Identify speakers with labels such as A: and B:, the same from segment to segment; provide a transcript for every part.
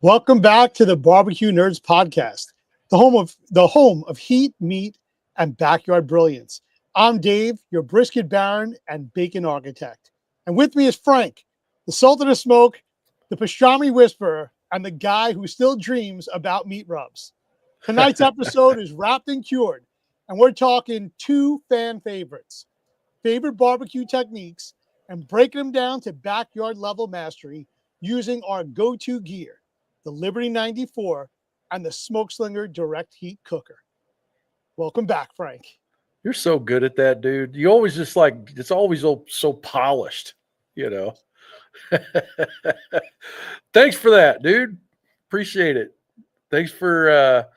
A: Welcome back to the Barbecue Nerds podcast, the home of heat, meat, and backyard brilliance. I'm Dave, your brisket baron and bacon architect. And with me is Frank, the sultan of smoke, the pastrami whisperer, and the guy who still dreams about meat rubs. Tonight's episode is wrapped and cured, and we're talking two fan favorites, favorite barbecue techniques, and breaking them down to backyard level mastery using our go-to gear, the Liberty 94 and the Smoke Slinger Direct Heat Cooker. Welcome back, Frank.
B: You're so good at that, dude. You always just like, it's always so polished, you know. Thanks for that, dude. Appreciate it. Thanks for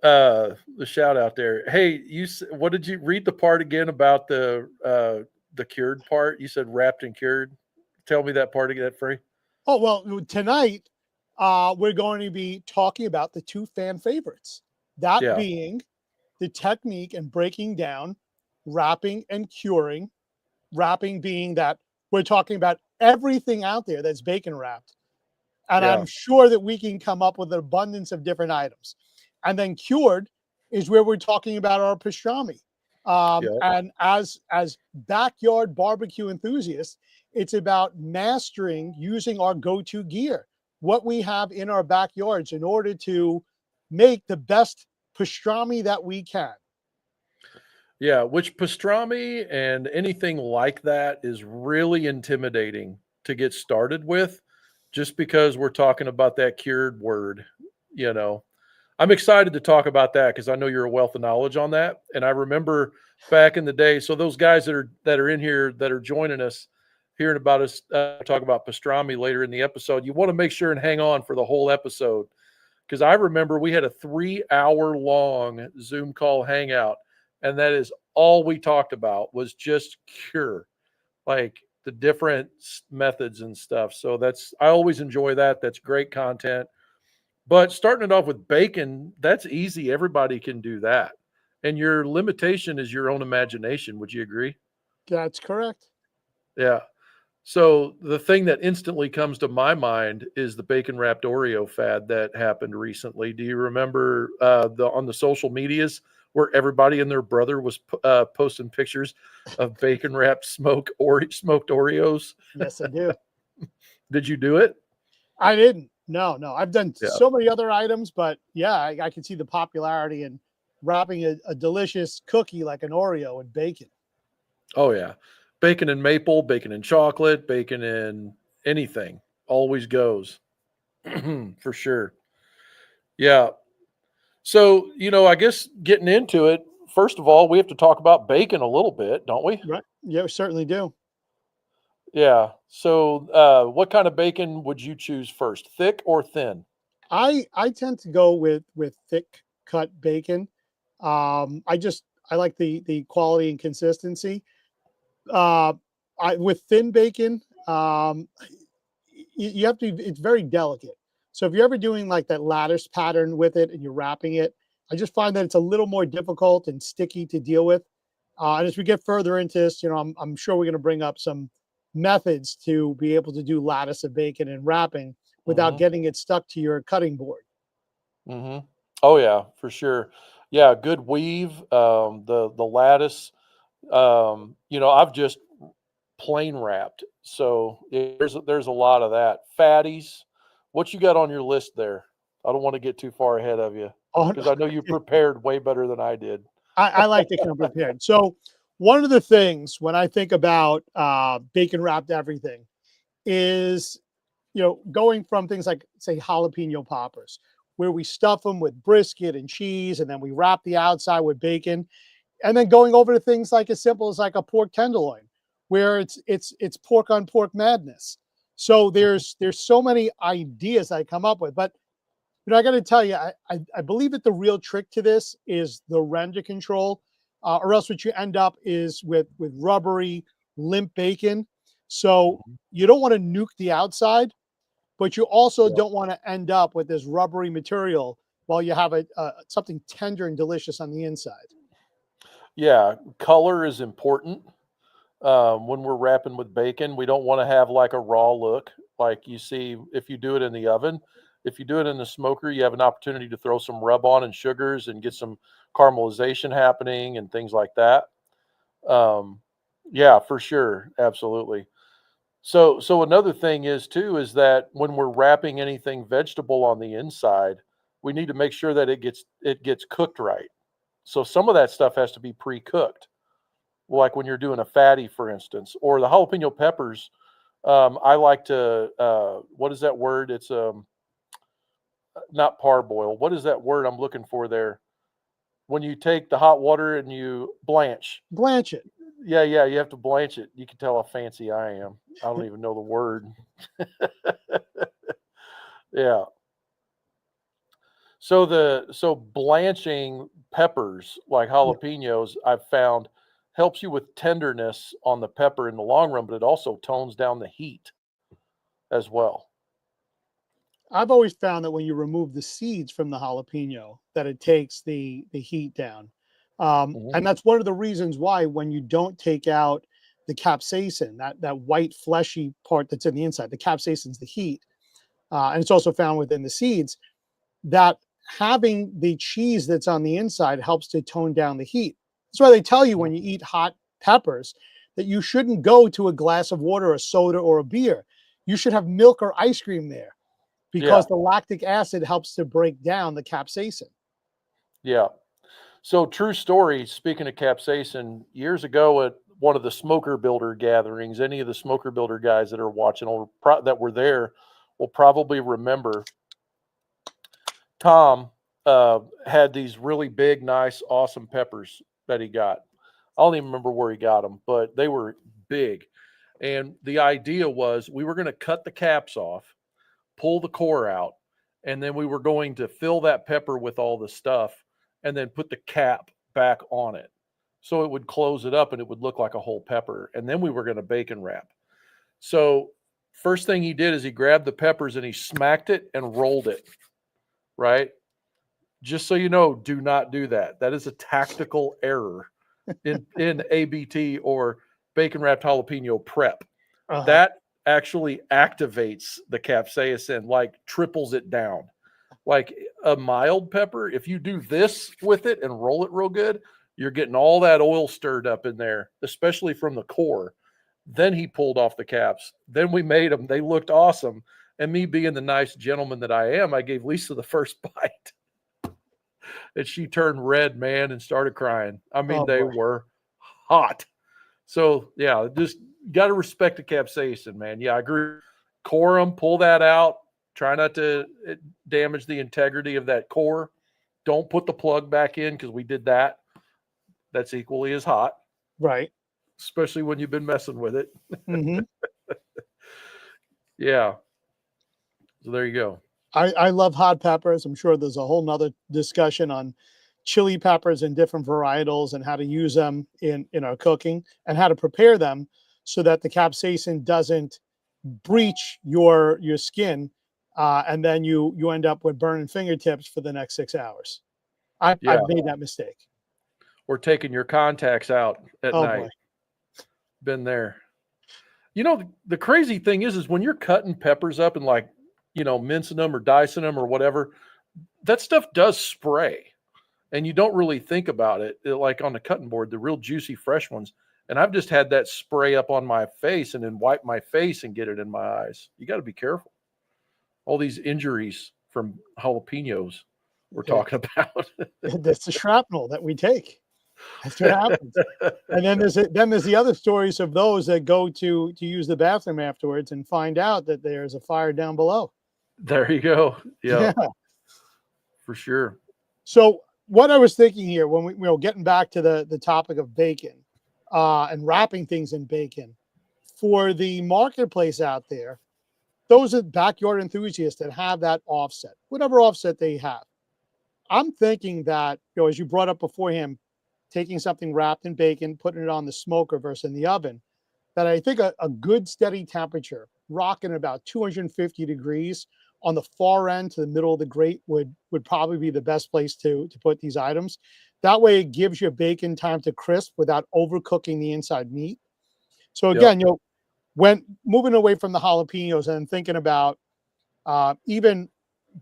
B: the shout out there. Hey, what did you read the part again about the cured part? You said wrapped and cured. Tell me that part again, Free.
A: Oh, well, tonight we're going to be talking about the two fan favorites, that being the technique and breaking down wrapping and curing. Wrapping being that we're talking about everything out there that's bacon wrapped. And I'm sure that we can come up with an abundance of different items. And then cured is where we're talking about our pastrami. And as backyard barbecue enthusiasts, it's about mastering using our go-to gear, what we have in our backyards in order to make the best pastrami that we can.
B: Yeah, which pastrami and anything like that is really intimidating to get started with, just because we're talking about that cured word, you know. I'm excited to talk about that because I know you're a wealth of knowledge on that. And I remember back in the day, so those guys that are in here that are joining us, hearing about us talk about pastrami later in the episode, you want to make sure and hang on for the whole episode, because I remember we had a 3-hour long Zoom call hangout, and that is all we talked about was just cure, like the different methods and stuff. So I always enjoy that. That's great content. But starting it off with bacon, that's easy. Everybody can do that. And your limitation is your own imagination. Would you agree?
A: That's correct.
B: Yeah. So the thing that instantly comes to my mind is the bacon wrapped Oreo fad that happened recently. Do you remember on the social medias where everybody and their brother was posting pictures of bacon wrapped smoked Oreos?
A: Yes, I do.
B: Did you do it?
A: I didn't. No. I've done so many other items, but I can see the popularity in wrapping a delicious cookie like an Oreo in bacon.
B: Oh, yeah. Bacon and maple, bacon and chocolate, bacon and anything always goes for sure. Yeah. So, I guess getting into it, first of all, we have to talk about bacon a little bit, don't we?
A: Right. Yeah, we certainly do.
B: Yeah. So, what kind of bacon would you choose first, thick or thin?
A: I tend to go with thick cut bacon. I like the quality and consistency. With thin bacon, you have to. It's very delicate. So if you're ever doing like that lattice pattern with it and you're wrapping it, I just find that it's a little more difficult and sticky to deal with. And as we get further into this, I'm sure we're going to bring up some methods to be able to do lattice of bacon and wrapping without getting it stuck to your cutting board.
B: Mm-hmm. Oh yeah, for sure. Yeah, good weave. The lattice. I've just plain wrapped, so there's a lot of that. Fatties. What you got on your list there? I don't want to get too far ahead of you because I know you prepared way better than I did.
A: I like to come prepared. So one of the things when I think about bacon wrapped everything is, going from things like, say, jalapeno poppers, where we stuff them with brisket and cheese, and then we wrap the outside with bacon, and then going over to things like as simple as like a pork tenderloin, where it's pork on pork madness. So there's so many ideas I come up with, but I got to tell you, I believe that the real trick to this is the render control, or else what you end up is with rubbery, limp bacon. So you don't want to nuke the outside, but you also don't want to end up with this rubbery material while you have something tender and delicious on the inside.
B: Yeah, color is important. When we're wrapping with bacon, we don't want to have like a raw look like you see if you do it in the oven. If you do it in the smoker, you have an opportunity to throw some rub on and sugars and get some caramelization happening and things like that. Yeah, for sure. Absolutely. So another thing is too, is that when we're wrapping anything vegetable on the inside, we need to make sure that it gets cooked right. So some of that stuff has to be pre-cooked, like when you're doing a fatty, for instance, or the jalapeno peppers. I like to what is that word? It's not parboil. What is that word I'm looking for there? When you take the hot water and you blanch.
A: Blanch it.
B: Yeah, yeah, you have to blanch it. You can tell how fancy I am. I don't even know the word. Yeah. So blanching peppers like
A: Yeah.
B: jalapenos, I've found helps you with tenderness on the pepper in the long run, but it also tones down the heat as well.
A: I've always found that when you remove the seeds from the jalapeno, that it takes the heat down.
B: Mhm.
A: And that's one of the reasons why when you don't take out the capsaicin, that white fleshy part that's in the inside, the capsaicin's the heat, and it's also found within the seeds. That having the cheese that's on the inside helps to tone down the heat. That's why they tell you
B: Mhm.
A: when you eat hot peppers that you shouldn't go to a glass of water, a soda, or a beer. You should have milk or ice cream there
B: Yeah,
A: because the lactic acid helps to break down the capsaicin.
B: yeah. So true story, speaking of capsaicin, years ago at one of the smoker builder gatherings, any of the smoker builder guys that are watching or that were there will probably remember Tom had these really big, nice, awesome peppers that he got. I don't even remember where he got them, but they were big. And the idea was we were going to cut the caps off, pull the core out, and then we were going to fill that pepper with all the stuff and then put the cap back on it. So it would close it up and it would look like a whole pepper. And then we were going to bacon wrap. So, first thing he did is he grabbed the peppers and he smacked it and rolled it, right? Just so you know, do not do that. That is a tactical error in ABT or bacon wrapped jalapeno prep.
A: Uh-huh.
B: That actually activates the capsaicin, like triples it down. Like a mild pepper, if you do this with it and roll it real good, you're getting all that oil stirred up in there, especially from the core. Then he pulled off the caps. Then we made them. They looked awesome. And me being the nice gentleman that I am, I gave Lisa the first bite. And she turned red, man, and started crying. I mean,
A: Oh
B: they
A: boy.
B: were hot. So yeah, just got to respect the capsaicin, man. Yeah, I agree. Core them, pull that out. Try not to damage the integrity of that core. Don't put the plug back in because we did that. That's equally as hot,
A: Right.
B: especially when you've been messing with it.
A: Hmm.
B: Yeah. So there you go.
A: I love hot peppers. I'm sure there's a whole nother discussion on chili peppers and different varietals and how to use them in our cooking and how to prepare them so that the capsaicin doesn't breach your skin, and then you end up with burning fingertips for the next 6 hours.
B: Yeah.
A: I've made that mistake.
B: Or taking your contacts out at
A: Oh boy.
B: night. Been there. You know, the crazy thing is when you're cutting peppers up and like, mincing them or dicing them or whatever, that stuff does spray. And you don't really think about it, like on the cutting board, the real juicy, fresh ones. And I've just had that spray up on my face and then wipe my face and get it in my eyes. You got to be careful. All these injuries from jalapenos we're talking about.
A: That's the shrapnel that we take. That's what happens. And then there's the other stories of those that go to use the bathroom afterwards and find out that there's a fire down below.
B: There you go. Yeah,
A: Yeah.
B: for sure.
A: So what I was thinking here when getting back to the topic of bacon, and wrapping things in bacon for the marketplace out there, those are backyard enthusiasts that have that offset, whatever offset they have. I'm thinking that, as you brought up beforehand, taking something wrapped in bacon, putting it on the smoker versus in the oven, that I think a good steady temperature, rocking about 250 degrees on the far end to the middle of the grate would probably be the best place to put these items. That way it gives your bacon time to crisp without overcooking the inside meat. So
B: Yep.
A: again, when moving away from the jalapenos and thinking about even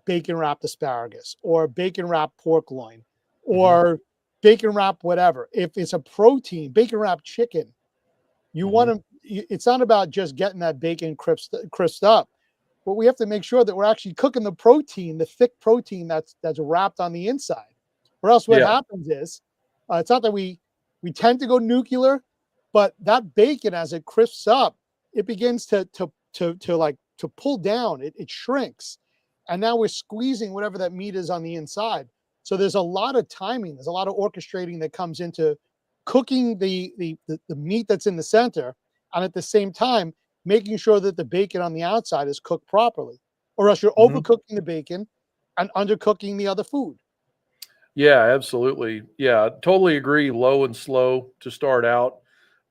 A: bacon wrapped asparagus or bacon wrapped pork loin or bacon wrapped whatever. If it's a protein, bacon wrapped chicken, you want to, it's not about just getting that bacon crisped up, but we have to make sure that we're actually cooking the protein, the thick protein that's wrapped on the inside. Or else what happens is, it's not that we tend to go nuclear, but that bacon, as it crisps up, it begins to pull down. It shrinks, and now we're squeezing whatever that meat is on the inside. So there's a lot of timing. There's a lot of orchestrating that comes into cooking the meat that's in the center, and at the same time making sure that the bacon on the outside is cooked properly, or else you're overcooking the bacon and undercooking the other food.
B: Yeah, absolutely. Yeah, totally agree. Low and slow to start out.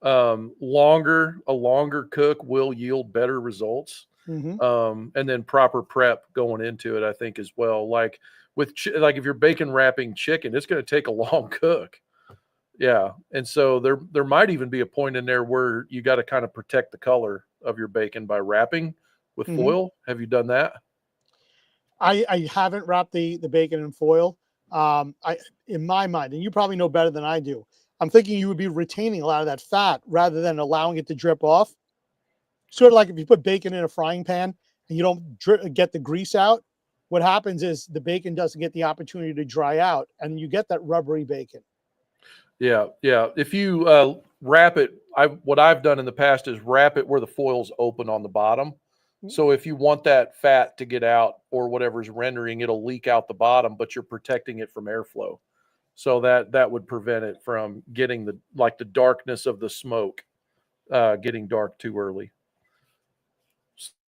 B: A longer cook will yield better results. And then proper prep going into it, I think, as well. Like with like if you're bacon wrapping chicken, it's going to take a long cook. Yeah, and so there might even be a point in there where you got to kind of protect the color of your bacon by wrapping with foil. Have you done that?
A: I haven't wrapped the bacon in foil. In my mind, and you probably know better than I do, I'm thinking you would be retaining a lot of that fat rather than allowing it to drip off. Sort of like if you put bacon in a frying pan and you don't get the grease out, what happens is the bacon doesn't get the opportunity to dry out, and you get that rubbery bacon.
B: Yeah, yeah. If you wrap it, what I've done in the past is wrap it where the foil's open on the bottom. So if you want that fat to get out or whatever's rendering, it'll leak out the bottom, but you're protecting it from airflow. So that would prevent it from getting the darkness of the smoke getting dark too early.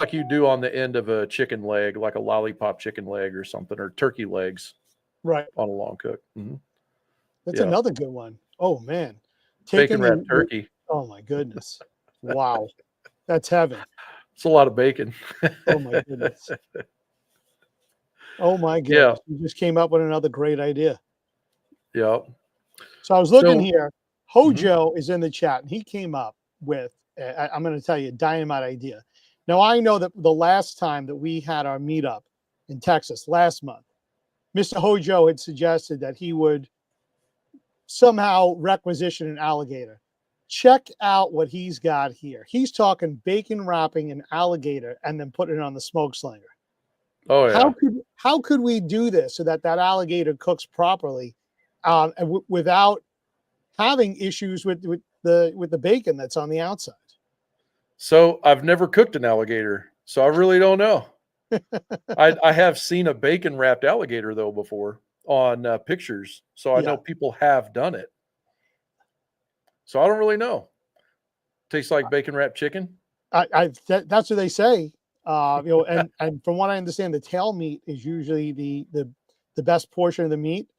B: Like you do on the end of a chicken leg, like a lollipop chicken leg or something, or turkey legs,
A: right,
B: on a long cook.
A: That's another good one. Oh man,
B: bacon wrapped turkey.
A: Oh my goodness, wow, that's heaven.
B: It's a lot of bacon.
A: Oh my goodness. Oh my goodness.
B: Yeah.
A: You just came up with another great idea.
B: Yeah.
A: So I was looking here. Hojo is in the chat, and he came up with, I'm going to tell you, a dynamite idea. Now, I know that the last time that we had our meetup in Texas last month, Mr. Hojo had suggested that he would somehow requisition an alligator. Check out what he's got here. He's talking bacon wrapping an alligator and then putting it on the smoke slinger.
B: Oh yeah.
A: How could we do this so that alligator cooks properly, without having issues with the bacon that's on the outside?
B: So I've never cooked an alligator, so I really don't know. I have seen a bacon wrapped alligator though before on pictures, so I know people have done it. So I don't really know. Tastes like bacon wrapped chicken.
A: That's what they say. And from what I understand, the tail meat is usually the best portion of the meat.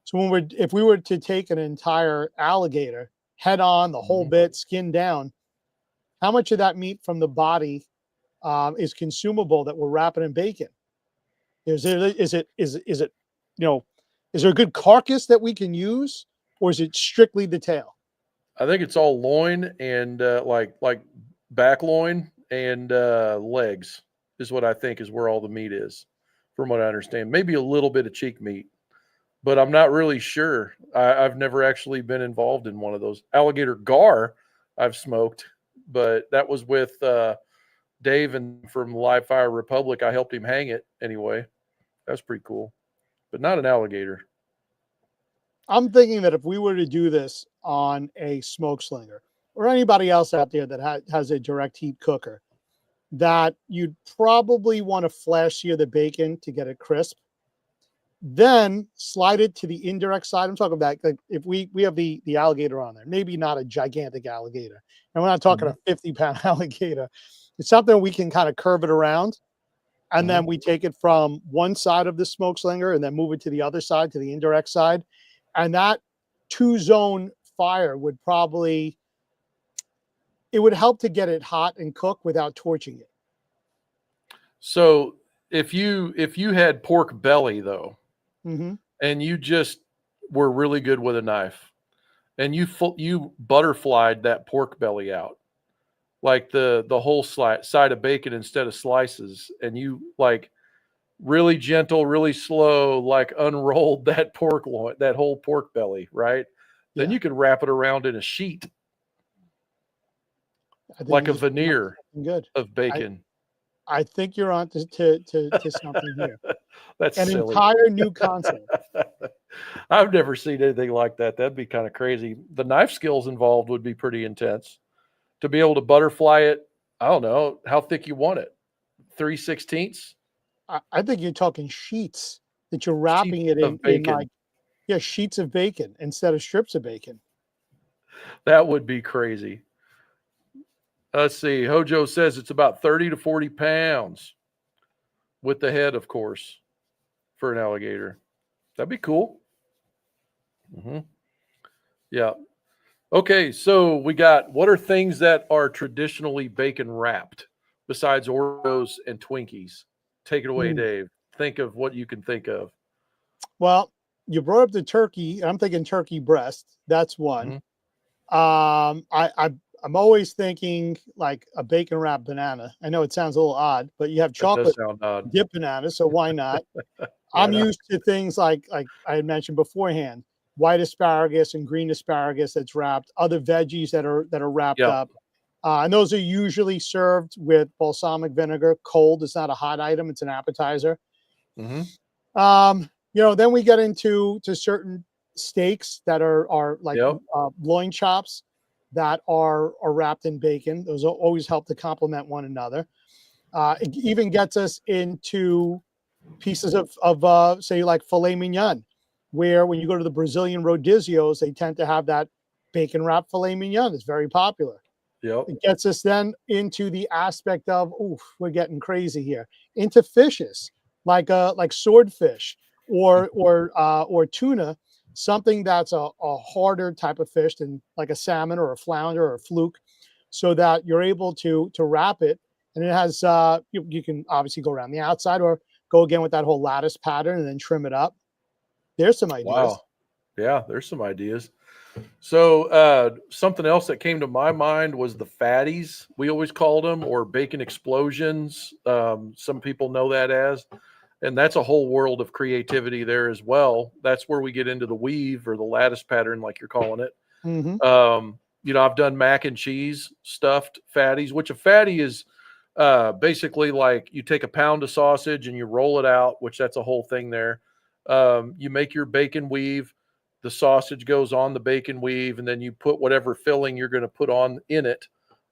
A: So if we were to take an entire alligator head on, the whole bit, skin down, how much of that meat from the body is consumable that we're wrapping in bacon? Is there a good carcass that we can use, or is it strictly the tail?
B: I think it's all loin and like back loin and legs is what I think is where all the meat is, from what I understand. Maybe a little bit of cheek meat, but I'm not really sure. I've never actually been involved in one of those. Alligator gar I've smoked, but that was with Dave and from Live Fire Republic. I helped him hang it anyway. That's pretty cool, but not an alligator.
A: I'm thinking that if we were to do this on a smoke slinger or anybody else out there that has a direct heat cooker, that you'd probably want to flash sear the bacon to get it crisp. Then slide it to the indirect side. I'm talking about like if we have the alligator on there, maybe not a gigantic alligator. And we're not talking a 50-pound alligator. It's something we can kind of curve it around. And then we take it from one side of the smoke slinger and then move it to the other side, to the indirect side. And that 2-zone fire would help to get it hot and cook without torching it.
B: So if you had pork belly though, and you just were really good with a knife, and you butterflied that pork belly out, like the whole side of bacon instead of slices, and you really gentle, really slow, like unrolled that pork loin, that whole pork belly, right? Then
A: Yeah.
B: you can wrap it around in a sheet,
A: I think
B: like
A: you
B: a
A: just came up with
B: veneer
A: something good.
B: of
A: I
B: bacon.
A: I think you're on to something here.
B: That's
A: An
B: silly.
A: entire new concept.
B: I've never seen anything like that. That'd be kind of crazy. The knife skills involved would be pretty intense. To be able to butterfly it, I don't know how thick you want it. 3/16
A: I think you're talking sheets that you're
B: sheets
A: wrapping it
B: of
A: in
B: bacon.
A: like, yeah, sheets of bacon instead of strips of bacon.
B: That would be crazy. Let's see. Hojo says it's about 30 to 40 pounds with the head, of course, for an alligator. That'd be cool. Yeah. Okay. So we got what are things that are traditionally bacon wrapped besides Oreos and Twinkies? Take it away,
A: Mm.
B: Dave. Think of what you can think of.
A: Well, you brought up the turkey. I'm thinking turkey breast. That's one.
B: Mhm.
A: I'm always thinking like a bacon wrapped banana. I know it sounds a little odd, but you have
B: That does
A: chocolate
B: sound odd.
A: dip bananas, so why not?
B: Why
A: I'm
B: not?
A: used to things like I had mentioned beforehand, white asparagus and green asparagus that's wrapped, other veggies that are wrapped
B: Yeah.
A: up. And those are usually served with balsamic vinegar, cold. It's not a hot item, it's an appetizer.
B: Hmm.
A: Then we get into certain steaks that are like
B: Yep.
A: loin chops that are wrapped in bacon. Those always help to complement one another. It even gets us into pieces of say like filet mignon, where when you go to the Brazilian rodizios, they tend to have that bacon wrapped filet mignon. It's very popular.
B: Yep.
A: It gets us then into the aspect of, oof, we're getting crazy here, into fishes like swordfish or tuna, something that's a harder type of fish than like a salmon or a flounder or a fluke, so that you're able to wrap it, and it has you can obviously go around the outside or go again with that whole lattice pattern and then trim it up. There's some ideas.
B: Wow. Yeah, there's some ideas. So something else that came to my mind was the fatties. We always called them, or bacon explosions. Some people know that as, and that's a whole world of creativity there as well. That's where we get into the weave or the lattice pattern, like you're calling it.
A: Hmm.
B: I've done mac and cheese stuffed fatties, which a fatty is basically like you take a pound of sausage and you roll it out, which that's a whole thing there. You make your bacon weave, the sausage goes on the bacon weave, and then you put whatever filling you're going to put on in it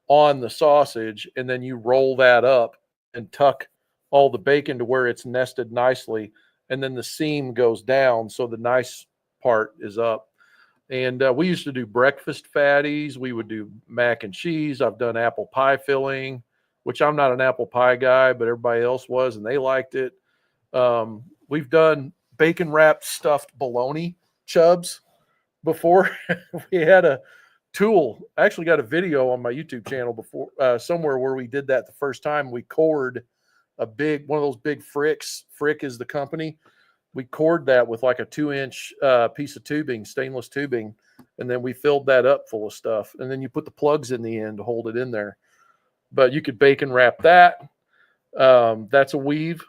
B: on the sausage, and then you roll that up and tuck all the bacon to where it's nested nicely, and then the seam goes down so the nice part is up. And we used to do breakfast fatties. We would do mac and cheese. I've done apple pie filling, which I'm not an apple pie guy, but everybody else was, and they liked it. We've done bacon wrapped stuffed bologna chubs before. We had a tool. I actually got a video on my YouTube channel before somewhere where we did that the first time. We cored a big one of those big fricks. Frick is the company. We cored that with like a 2-inch piece of tubing, stainless tubing, and then we filled that up full of stuff. And then you put the plugs in the end to hold it in there. But you could bacon wrap that. That's a weave.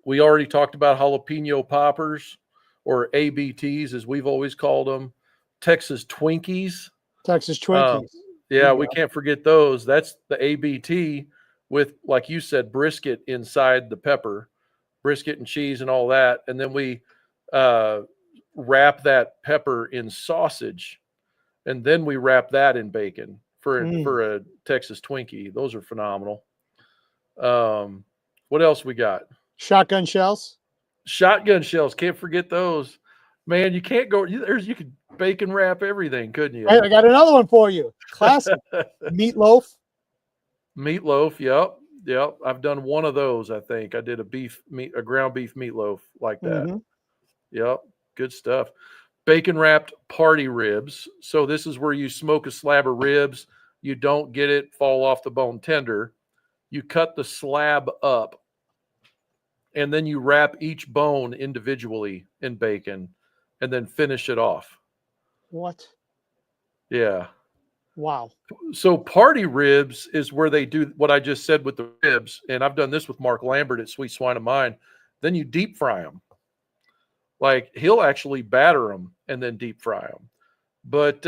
B: We already talked about jalapeno poppers, or ABTs as we've always called them. Texas Twinkies.
A: Texas
B: Um,
A: Twinkies. There
B: yeah,
A: you
B: we
A: go.
B: can't forget those. That's the ABT with, like you said, brisket inside the pepper, brisket and cheese and all that. And then we uh, wrap that pepper in sausage, and then we wrap that in bacon
A: Mm.
B: for a Texas Twinkie. Those are phenomenal. Um, what else we got?
A: Shotgun shells.
B: Shotgun shells. Can't forget those. Man, you can't go. You could bacon wrap everything, couldn't you?
A: Hey, I got another one for you. Classic meatloaf.
B: Meatloaf. Yep. Yep. I've done one of those. I think I did a ground beef meatloaf like that.
A: Hmm.
B: Yep. Good stuff. Bacon wrapped party ribs. So this is where you smoke a slab of ribs. You don't get it fall off the bone tender. You cut the slab up, and then you wrap each bone individually in bacon and then finish it off.
A: What?
B: Yeah.
A: Wow.
B: So party ribs is where they do what I just said with the ribs, and I've done this with Mark Lambert at Sweet Swine of Mine. Then you deep fry them. Like he'll actually batter them and then deep fry them. But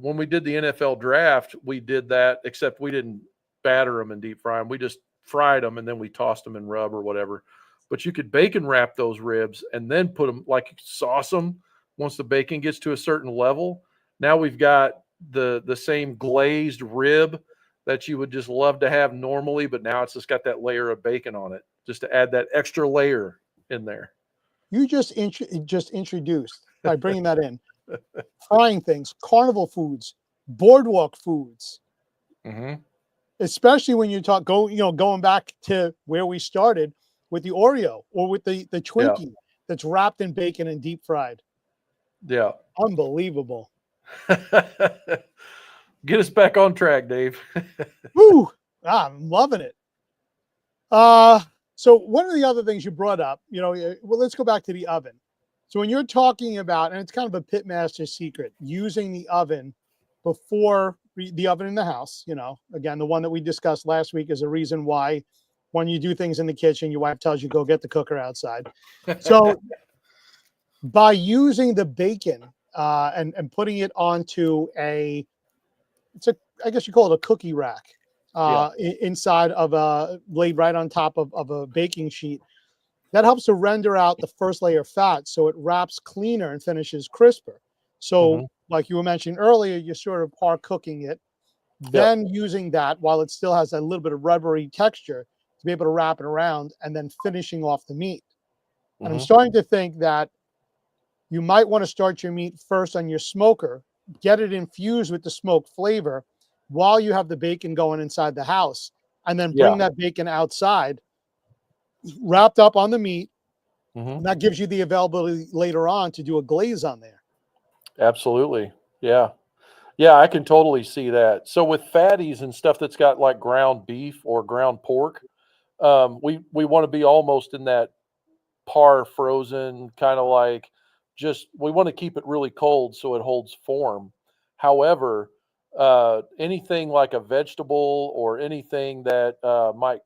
B: when we did the NFL draft, we did that, except we didn't batter them and deep fry them. We just fried them and then we tossed them in rub or whatever. But you could bacon wrap those ribs and then put them, like, sauce them once the bacon gets to a certain level. Now we've got the same glazed rib that you would just love to have normally, but now it's just got that layer of bacon on it, just to add that extra layer in there.
A: You just introduced by bringing that in, frying things, carnival foods, boardwalk foods,
B: Mm-hmm.
A: especially when you talk going back to where we started with the Oreo or with the Twinkie that's wrapped in bacon and deep fried.
B: Yeah.
A: Unbelievable.
B: Get us back on track, Dave.
A: Woo! I'm loving it. So one of the other things you brought up, well, let's go back to the oven. So when you're talking about, and it's kind of a pitmaster secret, using the oven before the oven in the house, again, the one that we discussed last week is a reason why when you do things in the kitchen, your wife tells you go get the cooker outside. So by using the bacon and putting it onto I guess you call it a cookie rack inside of laid right on top of a baking sheet. That helps to render out the first layer of fat so it wraps cleaner and finishes crisper. So like you were mentioning earlier, you're sort of par cooking it, then using that while it still has a little bit of rubbery texture to be able to wrap it around and then finishing off the meat. And I'm starting to think that you might want to start your meat first on your smoker, get it infused with the smoke flavor while you have the bacon going inside the house, and then bring that bacon outside, wrapped up on the meat. And that gives you the availability later on to do a glaze on there.
B: Absolutely. Yeah. Yeah, I can totally see that. So with fatties and stuff that's got like ground beef or ground pork, we want to be almost in that par frozen kind of like, just we want to keep it really cold so it holds form. However, anything like a vegetable or anything that might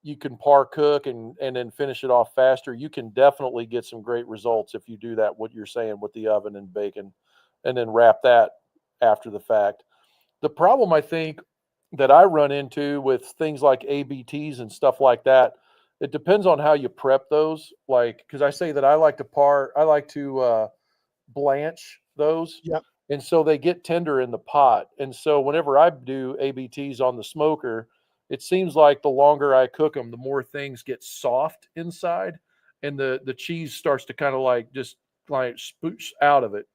B: you can par cook and then finish it off faster, you can definitely get some great results if you do that, what you're saying with the oven and bacon, and then wrap that after the fact. The problem I think that I run into with things like ABTs and stuff like that, it depends on how you prep those. Like, because I say that I like to blanch those.
A: Yep.
B: And so they get tender in the pot. And so whenever I do ABTs on the smoker, it seems like the longer I cook them, the more things get soft inside, and the cheese starts to kind of like just like spoosh out of it,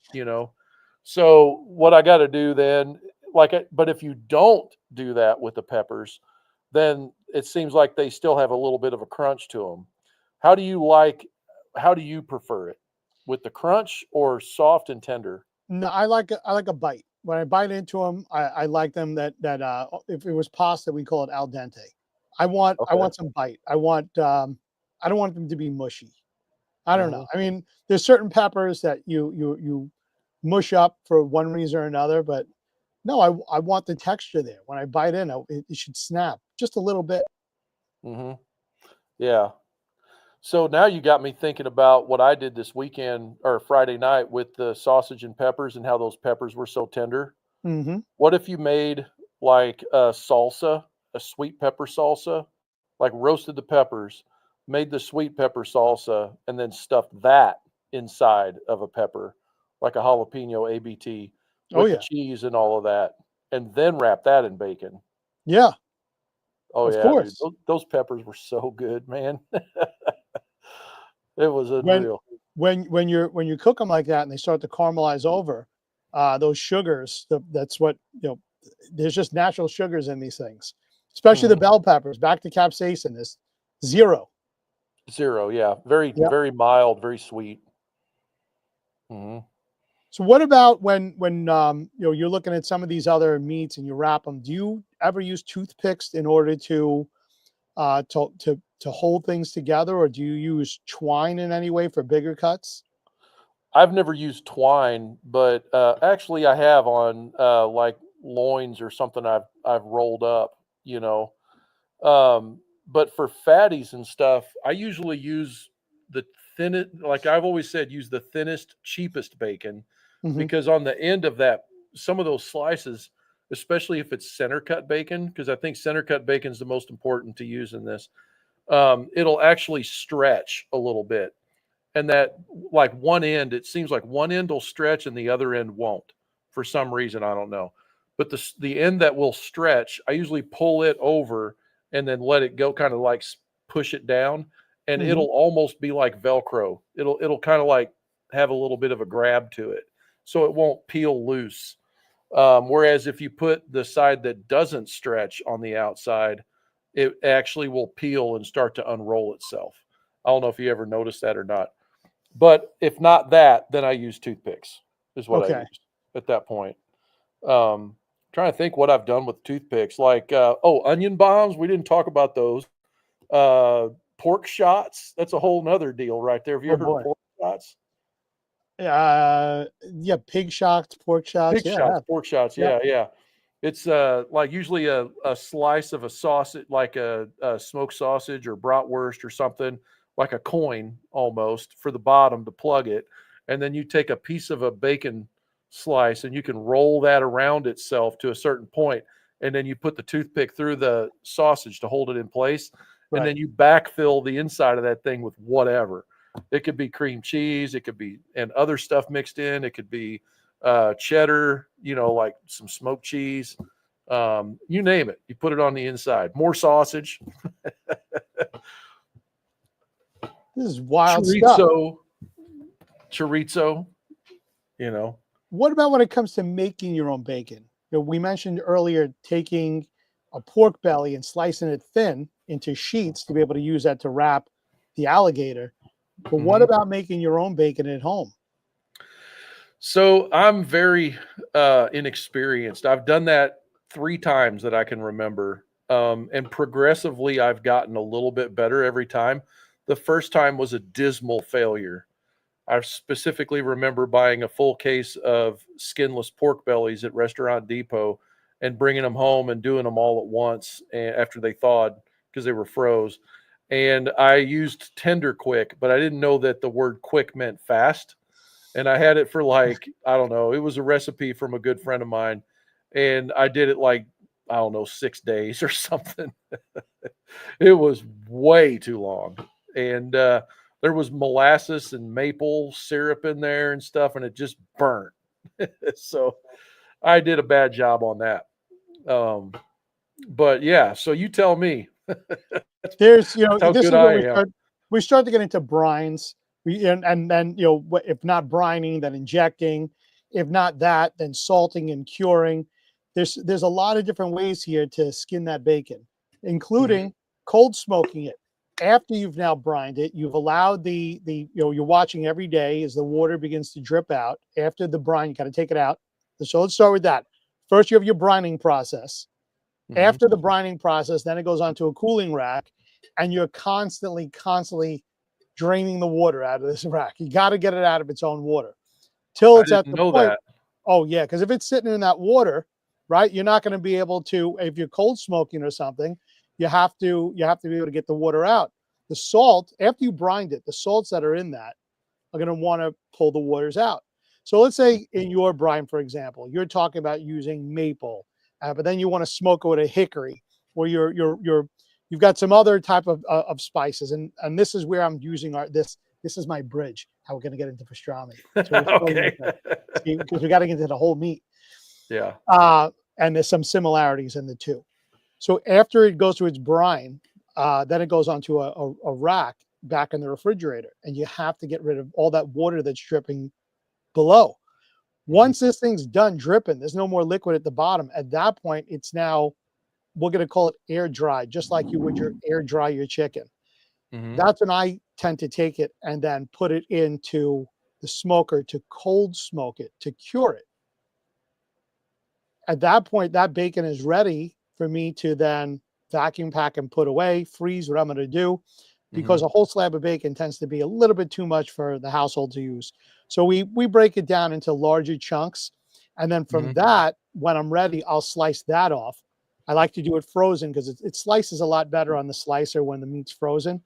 B: So what I got to do then, but if you don't do that with the peppers, then it seems like they still have a little bit of a crunch to them. How do you prefer it, with the crunch or soft and tender?
A: No, I like a bite. When I bite into them, I like them that if it was pasta, we call it al dente. I want some bite. I don't want them to be mushy. I don't know. I mean, there's certain peppers that you mush up for one reason or another, but no, I want the texture there. When I bite in, it should snap just a little bit.
B: Yeah. So now you got me thinking about what I did this weekend or Friday night with the sausage and peppers and how those peppers were so tender. What if you made like a salsa, a sweet pepper salsa, like roasted the peppers, made the sweet pepper salsa, and then stuffed that inside of a pepper, like a jalapeno ABT with the cheese and all of that, and then wrap that in bacon?
A: Yeah.
B: Oh,
A: of
B: yeah, dude.
A: course.
B: Those peppers were so good, man. It was
A: When
B: unreal.
A: when you cook them like that and they start to caramelize over, those sugars, that's what there's just natural sugars in these things, especially the bell peppers. Back to capsaicin is zero.
B: Zero, yeah. Very,
A: Yeah.
B: very mild, very sweet.
A: So what about when you're looking at some of these other meats and you wrap them? Do you ever use toothpicks in order to hold things together, or do you use twine in any way for bigger cuts?
B: I've never used twine, but actually I have on like loins or something I've rolled up, you know. But for fatties and stuff, I usually use the thinnest, like I've always said, use the thinnest, cheapest bacon,
A: Hmm.
B: because on the end of that, some of those slices, especially if it's center cut bacon, because I think center cut bacon is the most important to use in this, it'll actually stretch a little bit. And that, like one end, it seems like one end will stretch and the other end won't for some reason. I don't know. But the end that will stretch, I usually pull it over and then let it go, kind of like push it down, and
A: Hmm.
B: it'll almost be like Velcro. It'll kind of like have a little bit of a grab to it, so it won't peel loose. Whereas if you put the side that doesn't stretch on the outside, it actually will peel and start to unroll itself. I don't know if you ever noticed that or not. But if not that, then I use toothpicks is what I
A: Okay.
B: use at that point. Trying to think what I've done with toothpicks, like onion bombs. We didn't talk about those. Uh, Pork shots. That's a whole nother deal right there. Have you
A: Oh
B: ever heard of
A: boy.
B: pork shots?
A: Yeah, pig shots, pork shots.
B: Pig
A: Yeah,
B: shots, pork shots.
A: yeah.
B: Yeah, yeah. It's like usually a slice of a sausage, like a smoked sausage or bratwurst or something, like a coin almost for the bottom to plug it. And then you take a piece of a bacon slice and you can roll that around itself to a certain point, and then you put the toothpick through the sausage to hold it in place. And
A: Right.
B: then you backfill the inside of that thing with whatever. It could be cream cheese, it could be and other stuff mixed in, it could be cheddar, you know, like some smoked cheese, you name it. You put it on the inside. More sausage,
A: This is wild stuff.
B: chorizo, chorizo. You know,
A: What about when it comes to making your own bacon? We mentioned earlier taking a pork belly and slicing it thin into sheets to be able to use that to wrap the alligator. But what
B: hmm
A: about making your own bacon at home?
B: so I'm very inexperienced. I've done that 3 times that I can remember, and progressively I've gotten a little bit better every time. The first time was a dismal failure. I specifically remember buying a full case of skinless pork bellies at Restaurant Depot and bringing them home and doing them all at once after they thawed because they were froze. And I used tender quick, but I didn't know that the word quick meant fast. And I had it for like, I don't know, it was a recipe from a good friend of mine. And I did it like, I don't know, 6 days or something. It was way too long. And there was molasses and maple syrup in there and stuff, and it just burnt. So I did a bad job on that. Um, but yeah, so you tell me.
A: There's,
B: That's how
A: this
B: good
A: is where
B: I am.
A: we start to get into brines. And then, if not brining, then injecting. If not that, then salting and curing. There's a lot of different ways here to skin that bacon,
B: Mhm.
A: including cold smoking it. After you've now brined it, you've allowed you're watching every day as the water begins to drip out. After the brine, you got to take it out. So let's start with that. First, you have your brining process.
B: Mhm.
A: After the brining process, then it goes onto a cooling rack, and you're constantly draining the water out of this rack. You got to get it out of its own water till
B: I
A: it's at
B: didn't
A: the
B: know
A: point.
B: that.
A: Oh yeah, because if it's sitting in that water, right, you're not going to be able to. If you're cold smoking or something, you have to be able to get the water out. The salt, after you brined it, the salts that are in that are going to want to pull the waters out. So let's say in your brine, for example, you're talking about using maple, but then you want to smoke it with a hickory, or you've got some other type of spices, and this is where I'm using this. This is my bridge. How we're going to get into pastrami. So we're starting with
B: Okay.
A: that, see, because we got to get into the whole meat.
B: Yeah.
A: And there's some similarities in the two. So after it goes through its brine, then it goes onto a rack back in the refrigerator, and you have to get rid of all that water that's dripping below.
B: Mhm.
A: Once this thing's done dripping, there's no more liquid at the bottom. At that point, it's now, we're going to call it air dry, just like you would your air dry your chicken.
B: Mhm.
A: That's when I tend to take it and then put it into the smoker to cold smoke it to cure it. At that point, that bacon is ready for me to then vacuum pack and put away, freeze, what I'm going to do, because
B: Mhm.
A: a whole slab of bacon tends to be a little bit too much for the household to use. So we break it down into larger chunks, And then from
B: Mhm.
A: that, when I'm ready, I'll slice that off. I like to do it frozen because it slices a lot better on the slicer when the meat's frozen.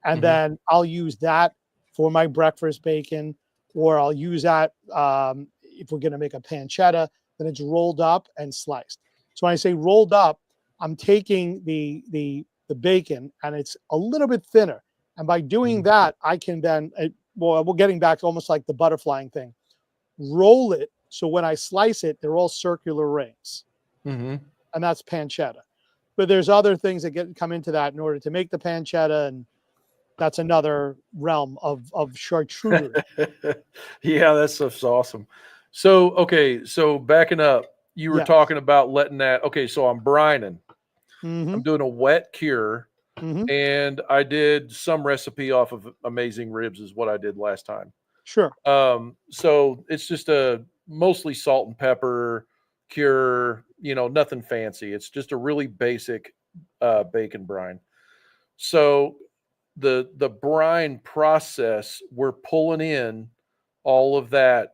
A: And
B: Mhm.
A: then I'll use that for my breakfast bacon, or I'll use that if we're going to make a pancetta, then it's rolled up and sliced. So when I say rolled up, I'm taking the bacon and it's a little bit thinner. And by doing
B: Mhm.
A: that, I can then, well, we're getting back to almost like the butterflying thing, roll it. So when I slice it, they're all circular rings,
B: Mhm.
A: and that's pancetta. But there's other things that come into that in order to make the pancetta, and that's another realm of charcuterie.
B: Yeah, that stuff's awesome. So, okay, so backing up, you were
A: Yeah.
B: talking about letting that. Okay, so I'm brining.
A: Mm-hmm.
B: I'm doing a wet cure,
A: Mm-hmm.
B: and I did some recipe off of Amazing Ribs, is what I did last time.
A: Sure.
B: So it's just a mostly salt and pepper cure, nothing fancy. It's just a really basic bacon brine. So the brine process, we're pulling in all of that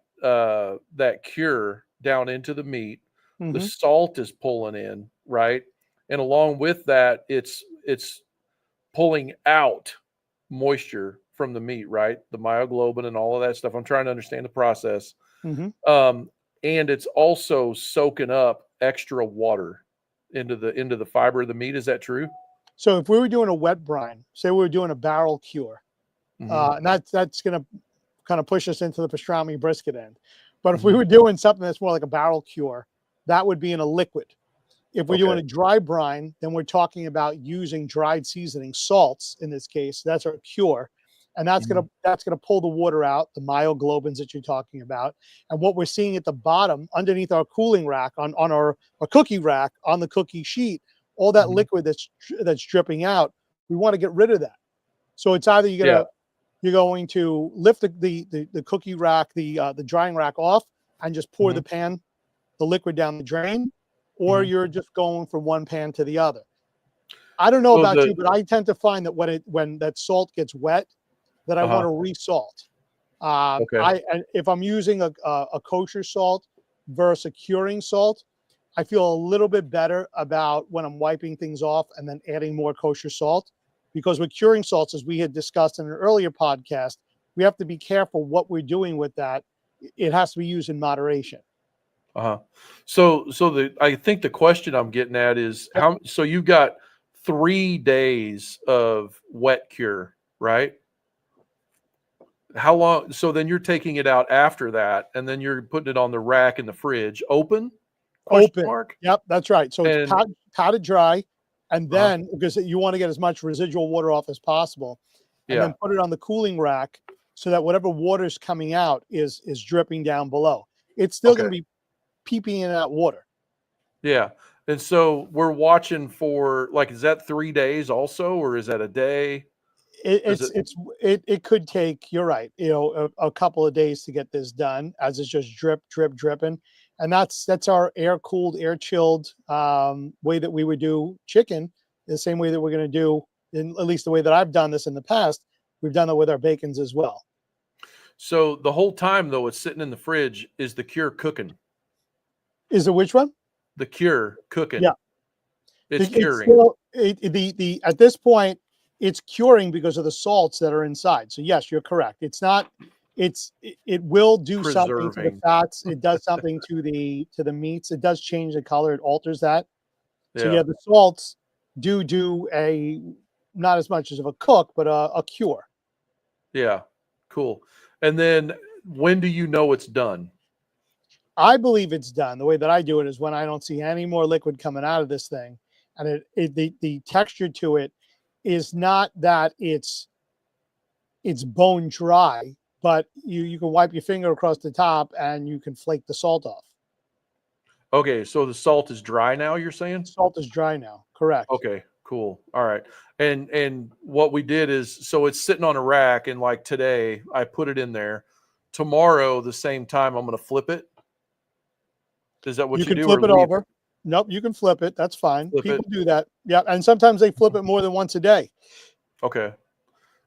B: cure down into the meat. The
A: Mm-hmm.
B: salt is pulling in, right? And along with that, it's pulling out moisture from the meat, right? The myoglobin and all of that stuff. I'm trying to understand the process.
A: Mm-hmm.
B: Um, and it's also soaking up extra water into the fiber of the meat. Is that true?
A: So if we were doing a wet brine, say we were doing a barrel cure,
B: Hmm.
A: and that's going to kind of push us into the pastrami brisket end. But if we
B: Hmm.
A: were doing something that's more like a barrel cure, that would be in a liquid. If we're
B: Okay.
A: doing a dry brine, then we're talking about using dried seasoning, salts in this case. That's our cure. And
B: Mhm.
A: that's gonna pull the water out, the myoglobins that you're talking about. And what we're seeing at the bottom, underneath our cooling rack, on our cookie rack, on the cookie sheet, all that
B: Mhm.
A: liquid that's dripping out, we want to get rid of that. So it's either
B: Yeah.
A: you're going to lift the cookie rack, the drying rack off, and just pour
B: Mhm.
A: the liquid down the drain, or
B: Mhm.
A: you're just going from one pan to the other. I don't know
B: So
A: about you,
B: the
A: but I tend to find that when that salt gets wet, that I want
B: uh-huh.
A: to resalt.
B: Okay.
A: If I'm using a kosher salt versus a curing salt, I feel a little bit better about when I'm wiping things off and then adding more kosher salt, because with curing salts, as we had discussed in an earlier podcast, we have to be careful what we're doing with that. It has to be used in moderation.
B: Uh-huh. So I think the question I'm getting at is so you got 3 days of wet cure, right? How long, so then you're taking it out after that, and then you're putting it on the rack in the fridge open? Question
A: Open.
B: mark?
A: Yep, that's right. So it's
B: And
A: patted dry, and
B: uh-huh.
A: then because you want to get as much residual water off as possible, and
B: Yeah.
A: then put it on the cooling rack so that whatever water is coming out is dripping down below. It's still going
B: Okay.
A: to be peeping in and out water.
B: Yeah. And so we're watching for, like, is that 3 days also, or is that a day?
A: It,
B: Does
A: it's
B: it
A: it's it could take. You're right. A couple of days to get this done, as it's just dripping, and that's our air cooled, air chilled way that we would do chicken. The same way that we're going to do, in at least the way that I've done this in the past. We've done it with our bacons as well.
B: so the whole time though it's sitting in the fridge, is the cure cooking?
A: Is it which one?
B: The cure cooking.
A: Yeah,
B: It's
A: it's
B: curing.
A: still the at this point it's curing because of the salts that are inside. So yes, you're correct. It's not. It will do something to the
B: Preserving.
A: fats. It does something to the meats. It does change the color. It alters that. So
B: Yeah.
A: yeah, the salts do a not as much as of a cook, but a cure.
B: Yeah. Cool. And then when do you know it's done?
A: I believe it's done. The way that I do it is when I don't see any more liquid coming out of this thing, and the texture to it is not that it's bone dry, but you can wipe your finger across the top and you can flake the salt off.
B: Okay, so the salt is dry now, you're saying?
A: Salt is dry now. Correct.
B: Okay, cool. All right. And what we did is, so it's sitting on a rack, and like today I put it in there. Tomorrow, the same time, I'm going to flip it. Is that
A: You
B: what you
A: can
B: do, or
A: flip it
B: leave it?
A: over. Nope, you can flip it. That's fine.
B: Flip it.
A: People do that. Yeah, and sometimes they flip it more than once a day.
B: Okay.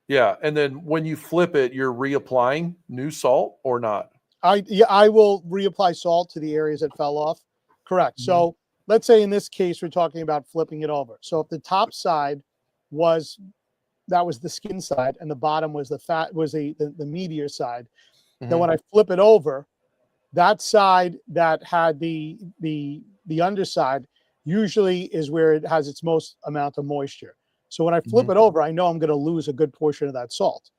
B: Yeah. And then when you flip it, you're reapplying new salt or not?
A: I will reapply salt to the areas that fell off. Correct. So let's say in this case we're talking about flipping it over. So if the top side was the skin side and the bottom was the meatier side, then when I flip it over, that side that had the underside usually is where it has its most amount of moisture. So when I flip it over, I know I'm going to lose a good portion of that salt.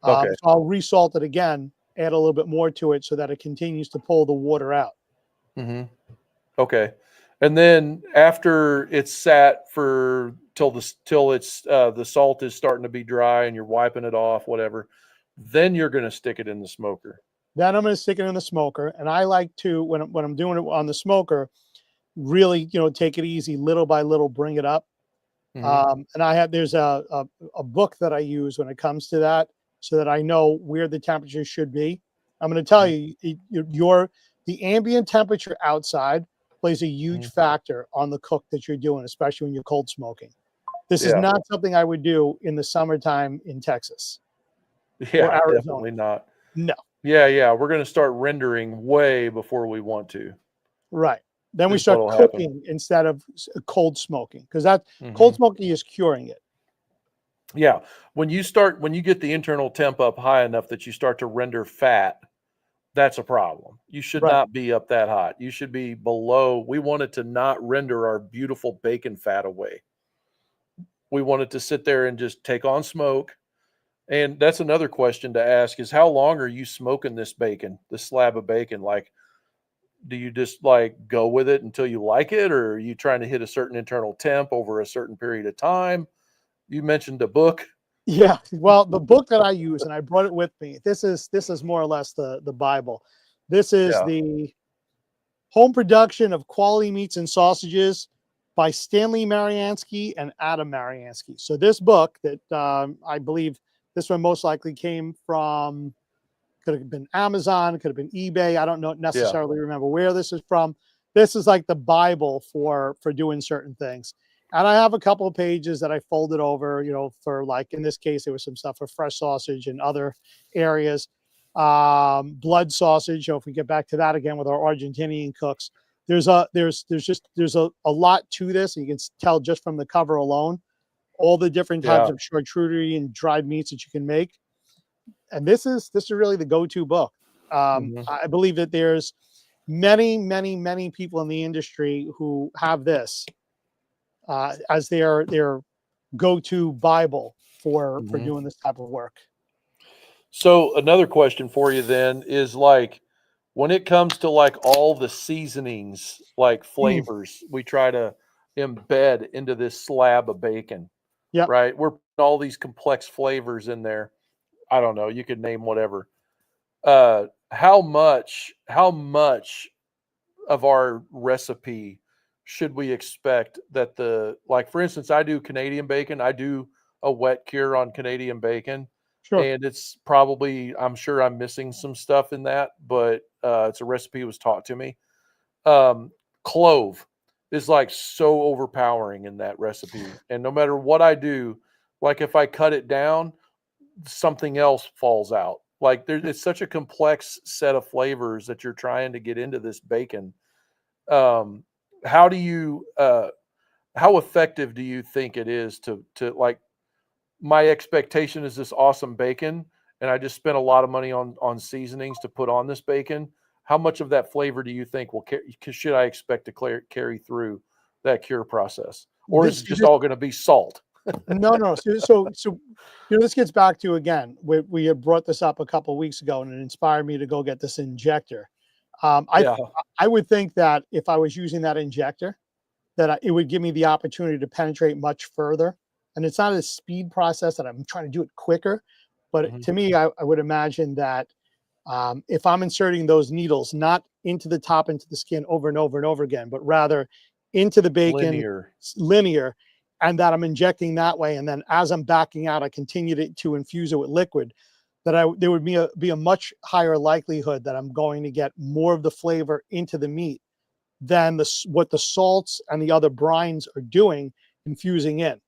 B: Okay.
A: So I'll resalt it again, add a little bit more to it so that it continues to pull the water out.
B: Okay. And then after it's sat for till it's the salt is starting to be dry and you're wiping it off, whatever, then you're going to stick it in the smoker.
A: Then I'm going to stick it in the smoker, and I like to when I'm doing it on the smoker, really take it easy, little by little, bring it up. And there's a book that I use when it comes to that, so that I know where the temperature should be. I'm going to tell you, the ambient temperature outside plays a huge factor on the cook that you're doing, especially when you're cold smoking. This is not something I would do in the summertime in Texas or Arizona.
B: Definitely not.
A: No.
B: Yeah. We're going to start rendering way before we want to.
A: Right. Then we start cooking instead of cold smoking, because that cold smoking is curing it.
B: Yeah. When you get the internal temp up high enough that you start to render fat, that's a problem. You should not be up that hot. You should be below. We want it to not render our beautiful bacon fat away. We want it to sit there and just take on smoke. And that's another question to ask is, how long are you smoking this bacon, this slab of bacon? Like, do you just go with it until you like it? Or are you trying to hit a certain internal temp over a certain period of time? You mentioned a book.
A: Yeah, well, the book that I use, and I brought it with me. This is more or less the Bible. This is the Home Production of Quality Meats and Sausages by Stanley Mariansky and Adam Mariansky. So this book that I believe this one most likely came from, could have been Amazon, could have been eBay. I don't know necessarily remember where this is from. This is like the Bible for doing certain things. And I have a couple of pages that I folded over, for, like, in this case, there was some stuff for fresh sausage and other areas. Blood sausage. If we get back to that again with our Argentinian cooks, there's a lot to this. And you can tell just from the cover alone, all the different types of charcuterie and dried meats that you can make. And this is really the go-to book. I believe that there's many, many, many people in the industry who have this as their go-to Bible for doing this type of work.
B: So another question for you then is, when it comes to all the seasonings, flavors, we try to embed into this slab of bacon.
A: Yeah.
B: Right. We're putting all these complex flavors in there. I don't know. You could name whatever. How much of our recipe should we expect that for instance, I do Canadian bacon. I do a wet cure on Canadian bacon.
A: Sure.
B: And it's probably, I'm sure I'm missing some stuff in that, but it's a recipe that was taught to me. Clove is so overpowering in that recipe. And no matter what I do, if I cut it down, something else falls out. It's such a complex set of flavors that you're trying to get into this bacon. How effective do you think it is to my expectation is this awesome bacon, and I just spent a lot of money on seasonings to put on this bacon. How much of that flavor do you think should I expect to carry through that cure process? Or is it just all going to be salt?
A: No. So this gets back to, again, we had brought this up a couple of weeks ago, and it inspired me to go get this injector. I would think that if I was using that injector, that it would give me the opportunity to penetrate much further. And it's not a speed process that I'm trying to do it quicker. But to me, I would imagine that if I'm inserting those needles, not into the top, into the skin over and over and over again, but rather into the bacon, linear, and that I'm injecting that way. And then as I'm backing out, I continue to infuse it with liquid, that there would be a much higher likelihood that I'm going to get more of the flavor into the meat than what the salts and the other brines are doing, infusing in.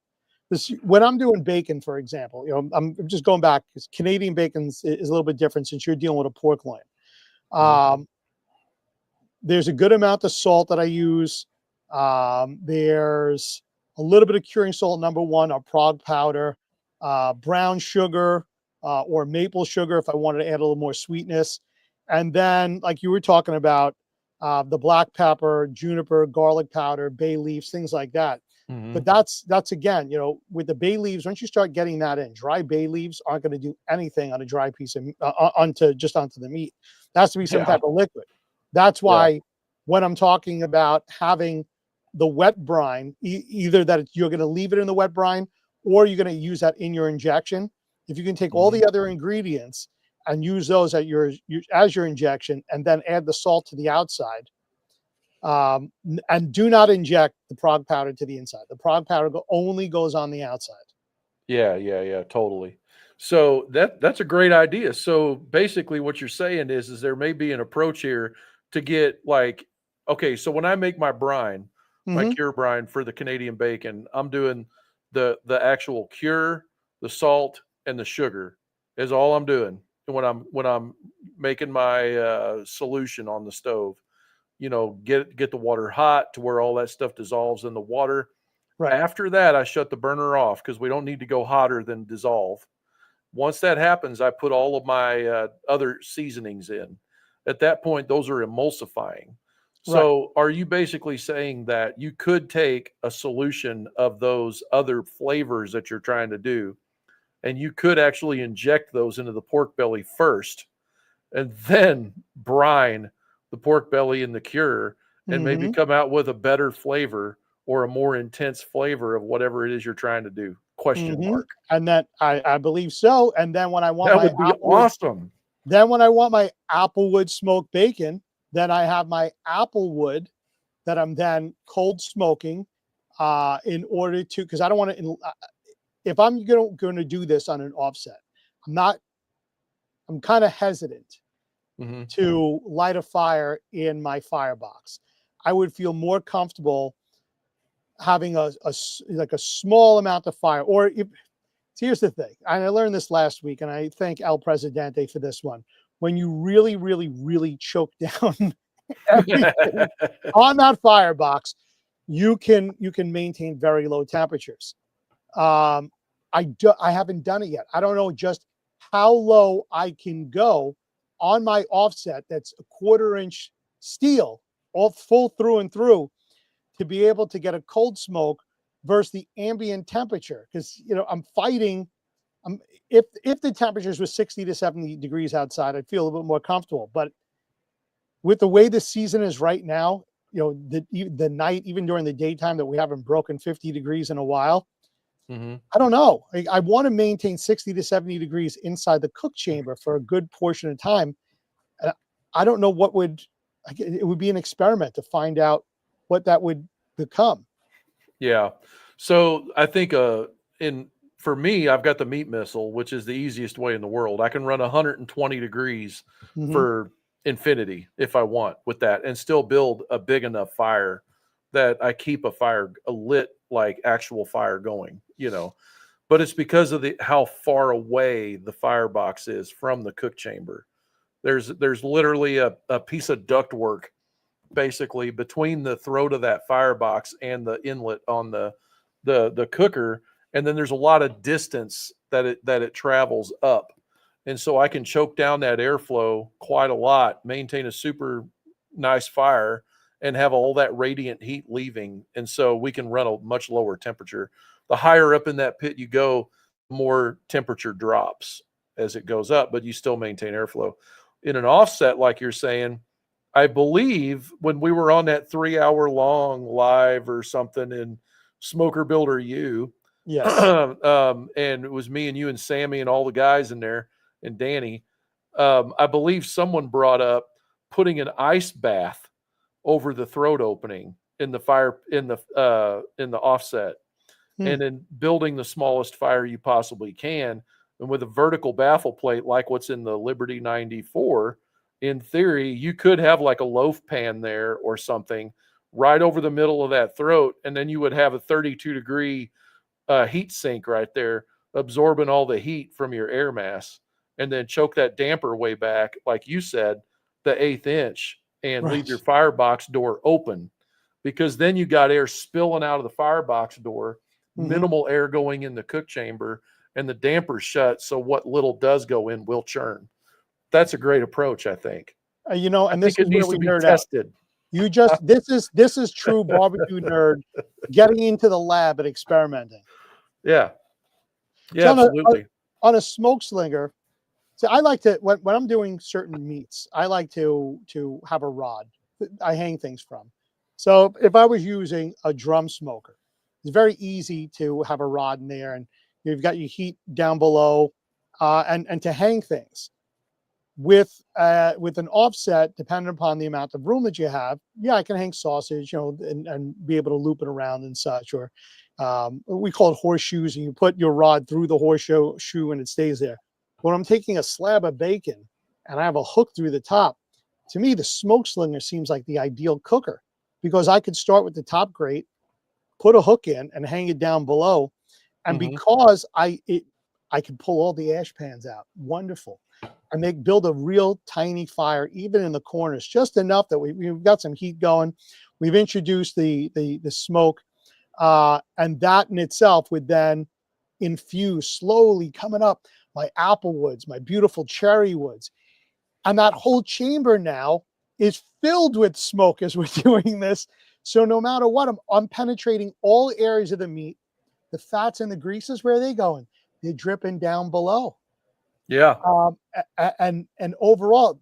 A: When I'm doing bacon, for example, I'm just going back, because Canadian bacon is a little bit different since you're dealing with a pork loin.
B: Mhm.
A: Um, there's a good amount of salt that I use. There's a little bit of curing salt, number one, or prog powder, brown sugar, or maple sugar if I wanted to add a little more sweetness. And then, like you were talking about, the black pepper, juniper, garlic powder, bay leaves, things like that. But
B: Mhm.
A: that's again, with the bay leaves, once you start getting that in, dry bay leaves aren't going to do anything on a dry piece of onto the meat. There has to be some
B: Yeah.
A: type of liquid. That's
B: Yeah.
A: why when I'm talking about having the wet brine, either that you're going to leave it in the wet brine or you're going to use that in your injection. If you can take all
B: Mhm.
A: the other ingredients and use those at as your injection, and then add the salt to the outside, and do not inject the prog powder to the inside. The prog powder only goes on the outside.
B: Yeah, yeah, yeah, totally. So that's a great idea. So basically what you're saying is there may be an approach here to get like, okay, so when I make my brine, my
A: Hmm.
B: cure brine for the Canadian bacon, I'm doing the actual cure, the salt, and the sugar is all I'm doing when I'm making my solution on the stove. Get the water hot to where all that stuff dissolves in the water.
A: Right.
B: After that, I shut the burner off because we don't need to go hotter than dissolve. Once that happens, I put all of my other seasonings in. At that point, those are emulsifying.
A: Right.
B: So, are you basically saying that you could take a solution of those other flavors that you're trying to do, and you could actually inject those into the pork belly first, and then brine the pork belly in the cure, and maybe
A: Hmm.
B: come out with a better flavor or a more intense flavor of whatever it is you're trying to do? Question
A: Hmm.
B: mark.
A: And then I believe so. And then
B: That would be awesome.
A: when I want my applewood smoked bacon, then I have my applewood that I'm then cold smoking, in order to, because I don't want to, if I'm going to do this on an offset, I'm not, I'm kind of hesitant
B: Mhm.
A: to light a fire in my firebox. I would feel more comfortable having like a small amount of fire. Or if, so here's the thing, and I learned this last week, and I thank El Presidente for this one. When you really, really, really choke down everything on that firebox, you can maintain very low temperatures. Um, I haven't done it yet. I don't know just how low I can go on my offset. That's a 1/4 inch steel, all full through and through, to be able to get a cold smoke versus the ambient temperature. Because I'm fighting. I'm, if the temperatures were 60 to 70 degrees outside, I'd feel a little bit more comfortable. But with the way the season is right now, the night, even during the daytime, that we haven't broken 50 degrees in a while.
B: Mhm.
A: I don't know. I want to maintain 60 to 70 degrees inside the cook chamber for a good portion of time. And I don't know what would, it would be an experiment to find out what that would become.
B: Yeah. So I think in for me, I've got the meat missile, which is the easiest way in the world. I can run 120 degrees
A: Hmm.
B: for infinity if I want with that and still build a big enough fire that I keep a lit like actual fire going. But it's because of the how far away the firebox is from the cook chamber. There's literally a piece of ductwork basically between the throat of that firebox and the inlet on the cooker, and then there's a lot of distance that it travels up, and so I can choke down that airflow quite a lot, maintain a super nice fire, and have all that radiant heat leaving, and so we can run a much lower temperature. The higher up in that pit you go, the more temperature drops as it goes up, but you still maintain airflow. In an offset, like you're saying, I believe when we were on that 3 hour long live or something in Smoker Builder U,
A: Yes.
B: and it was me and you and Sammy and all the guys in there and Danny. I believe someone brought up putting an ice bath over the throat opening in the fire in the offset,
A: Hmm.
B: and then building the smallest fire you possibly can. And with a vertical baffle plate like what's in the Liberty 94, in theory, you could have like a loaf pan there or something right over the middle of that throat. And then you would have a 32-degree heat sink right there, absorbing all the heat from your air mass. And then choke that damper way back, like you said, the 1/8 inch and leave your
A: Right.
B: firebox door open, because then you got air spilling out of the firebox door,
A: Hmm.
B: minimal air going in the cook chamber, and the damper's shut. So what little does go in will churn. That's a great approach, I think. I
A: And this
B: think it
A: is where
B: needs to
A: we
B: be
A: nerd out.
B: tested.
A: This is true barbecue nerd getting into the lab and experimenting.
B: Yeah. Yeah,
A: So
B: absolutely.
A: on a smoke slinger, so I like to when I'm doing certain meats, I like to have a rod that I hang things from. So if I was using a drum smoker, it's very easy to have a rod in there, and you've got your heat down below, and to hang things with an offset, depending upon the amount of room that you have. Yeah, I can hang sausage, and be able to loop it around and such. Or we call it horseshoes, and you put your rod through the horseshoe and it stays there. When I'm taking a slab of bacon and I have a hook through the top, to me the smoke slinger seems like the ideal cooker, because I could start with the top grate, put a hook in, and hang it down below, and
B: Hmm.
A: because I can pull all the ash pans out. Wonderful. And they build a real tiny fire, even in the corners, just enough that we've got some heat going. We've introduced the smoke, and that in itself would then infuse slowly coming up my apple woods, my beautiful cherry woods. And that whole chamber now is filled with smoke as we're doing this. So no matter what, I'm penetrating all areas of the meat. The fats and the greases, where are they going? They're dripping down below.
B: Yeah.
A: And overall,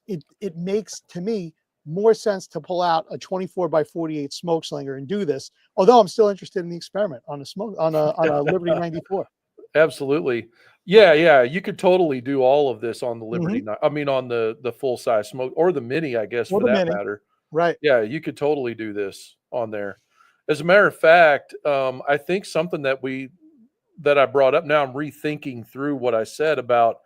A: it makes, to me, more sense to pull out a 24 by 48 smoke slinger and do this. Although I'm still interested in the experiment on a smoke on a Liberty 94.
B: Absolutely. Yeah, yeah. You could totally do all of this on the
A: Hmm.
B: I mean, on the full size smoke, or the mini, I guess,
A: Or
B: for
A: the
B: that
A: mini,
B: matter.
A: right?
B: Yeah, you could totally do this on there. As a matter of fact, I think something that I brought up, now I'm rethinking through what I said about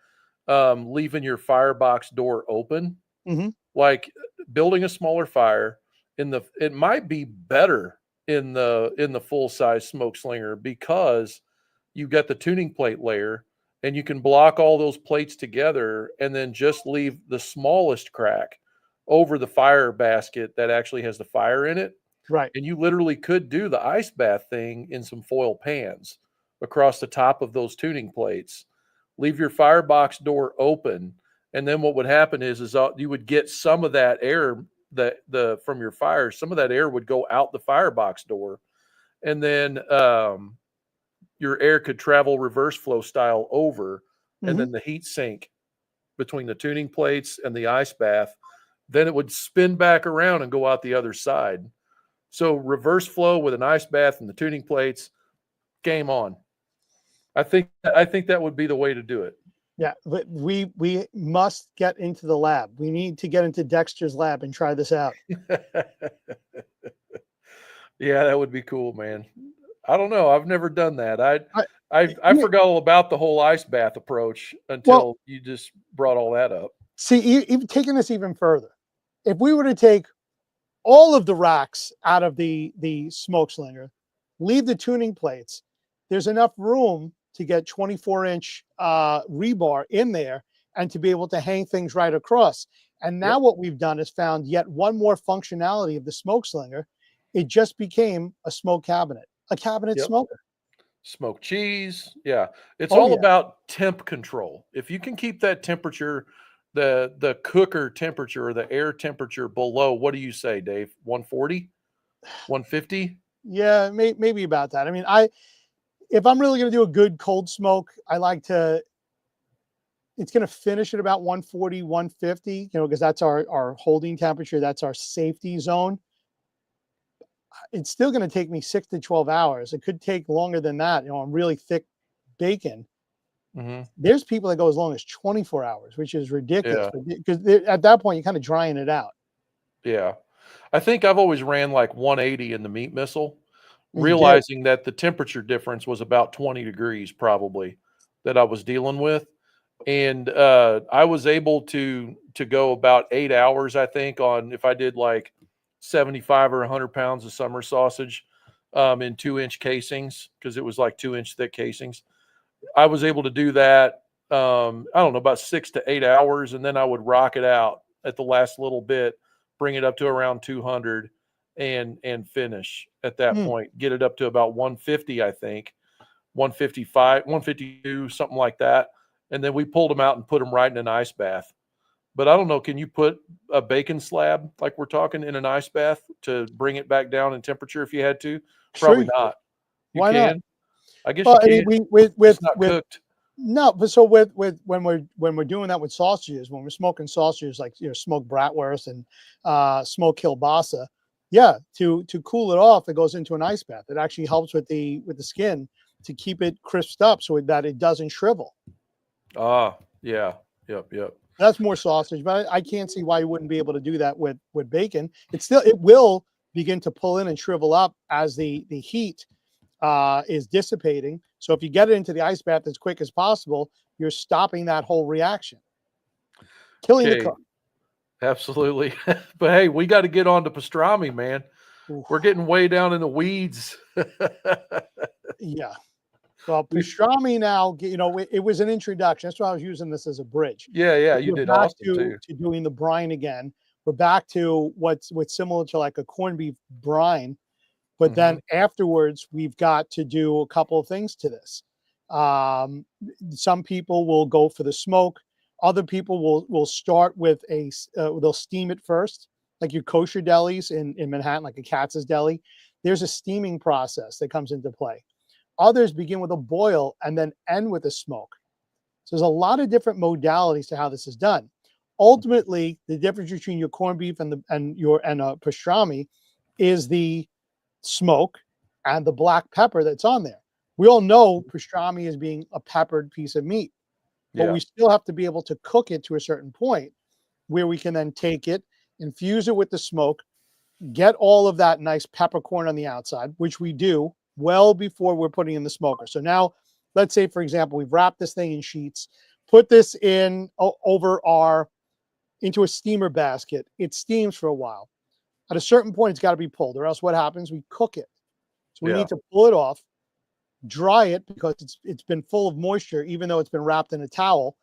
B: leaving your firebox door open,
A: Hmm.
B: like building a smaller fire it might be better in the full size smoke slinger, because you've got the tuning plate layer, and you can block all those plates together and then just leave the smallest crack over the fire basket that actually has the fire in it.
A: Right.
B: And you literally could do the ice bath thing in some foil pans across the top of those tuning plates. Leave your firebox door open, and then what would happen is you would get some of that air that the from your fire, some of that air would go out the firebox door, and then your air could travel reverse flow style over, and
A: Hmm.
B: then the heat sink between the tuning plates and the ice bath, then it would spin back around and go out the other side. So reverse flow with an ice bath and the tuning plates, game on. I think that would be the way to do it.
A: Yeah, but we must get into the lab. We need to get into Dexter's lab and try this out.
B: Yeah, that would be cool, man. I don't know. I've never done that.
A: I,
B: I
A: yeah,
B: forgot all about the whole ice bath approach
A: well,
B: until you just brought all that up.
A: see, even taking this even further, if we were to take all of the racks out of the smoke slinger, leave the tuning plates, there's enough room to get 24-inch rebar in there and to be able to hang things right across. And now
B: Yep.
A: what we've done is found yet one more functionality of the smoke slinger. It just became a cabinet
B: Yep.
A: smoker.
B: Smoked cheese. Yeah. It's
A: Oh
B: all
A: yeah.
B: about temp control. If you can keep that temperature, the cooker temperature or the air temperature below, what do you say, Dave? 140? 150?
A: Yeah, maybe about that. I mean, if I'm really going to do a good cold smoke, I like to, it's going to finish at about 140, 150, because that's our holding temperature. That's our safety zone. It's still going to take me 6 to 12 hours. It could take longer than that, on really thick bacon.
B: Hmm.
A: There's people that go as long as 24 hours, which is ridiculous,
B: Yeah.
A: because at that point, you're kind of drying it out.
B: Yeah. I think I've always ran like 180 in the meat missile,
A: You did.
B: realizing that the temperature difference was about 20 degrees probably that I was dealing with. And I was able to go about 8 hours, I think, on if I did like 75 or 100 pounds of summer sausage in 2-inch casings, because it was like 2-inch thick casings. I was able to do that. I don't know, about 6 to 8 hours, and then I would rock it out at the last little bit, bring it up to around 200 and finish at that point. Get it up to about 150, I think, 155, 152, something like that. And then we pulled them out and put them right in an ice bath. But I don't know, can you put a bacon slab like we're talking in an ice bath to bring it back down in temperature if you had to? Probably
A: Sure.
B: not. You
A: Why
B: can.
A: not?
B: I guess
A: Well,
B: you
A: I
B: can.
A: mean,
B: It's not cooked.
A: no, but so with when we're doing that with sausages, when we're smoking sausages like smoked bratwurst and smoked kielbasa, yeah, to cool it off, it goes into an ice bath. It actually helps with the skin to keep it crisped up so that it doesn't shrivel.
B: Ah, yeah, yep.
A: That's more sausage, but I can't see why you wouldn't be able to do that with bacon. It will begin to pull in and shrivel up as the heat is dissipating. So if you get it into the ice bath as quick as possible, you're stopping that whole reaction, killing the cook.
B: Absolutely. But hey, we got to get on to pastrami, man.
A: Oof.
B: We're getting way down in the weeds.
A: Yeah. Well, pastrami now, it was an introduction. That's why I was using this as a bridge.
B: Yeah, you
A: We're
B: did
A: back
B: awesome too.
A: to doing the brine again. We're back to what's similar to like a corned beef brine. But then afterwards, we've got to do a couple of things to this. Some people will go for the smoke. Other people will start with they'll steam it first, like your kosher delis in Manhattan, like a Katz's Deli. There's a steaming process that comes into play. Others begin with a boil and then end with a smoke. So there's a lot of different modalities to how this is done. Ultimately, the difference between your corned beef and pastrami is the smoke and the black pepper that's on there. We all know pastrami is being a peppered piece of meat, but we still have to be able to cook it to a certain point where we can then take it, infuse it with the smoke, get all of that nice peppercorn on the outside, which we do well before we're putting in the smoker. So now, let's say, for example, we've wrapped this thing in sheets, put this in into a steamer basket. It steams for a while. At a certain point, it's got to be pulled, or else what happens? We cook it. So we need to pull it off, dry it because it's been full of moisture, even though it's been wrapped in a towel,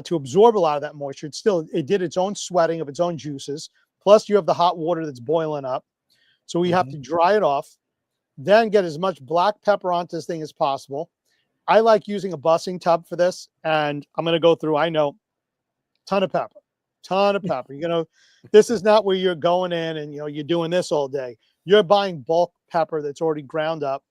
A: to absorb a lot of that moisture. It did its own sweating of its own juices. Plus, you have the hot water that's boiling up. So we have to dry it off, then get as much black pepper onto this thing as possible. I like using a bussing tub for this, and I'm going to go through, I know, ton of pepper. This is not where you're going in and you're doing this all day. You're buying bulk pepper that's already ground up,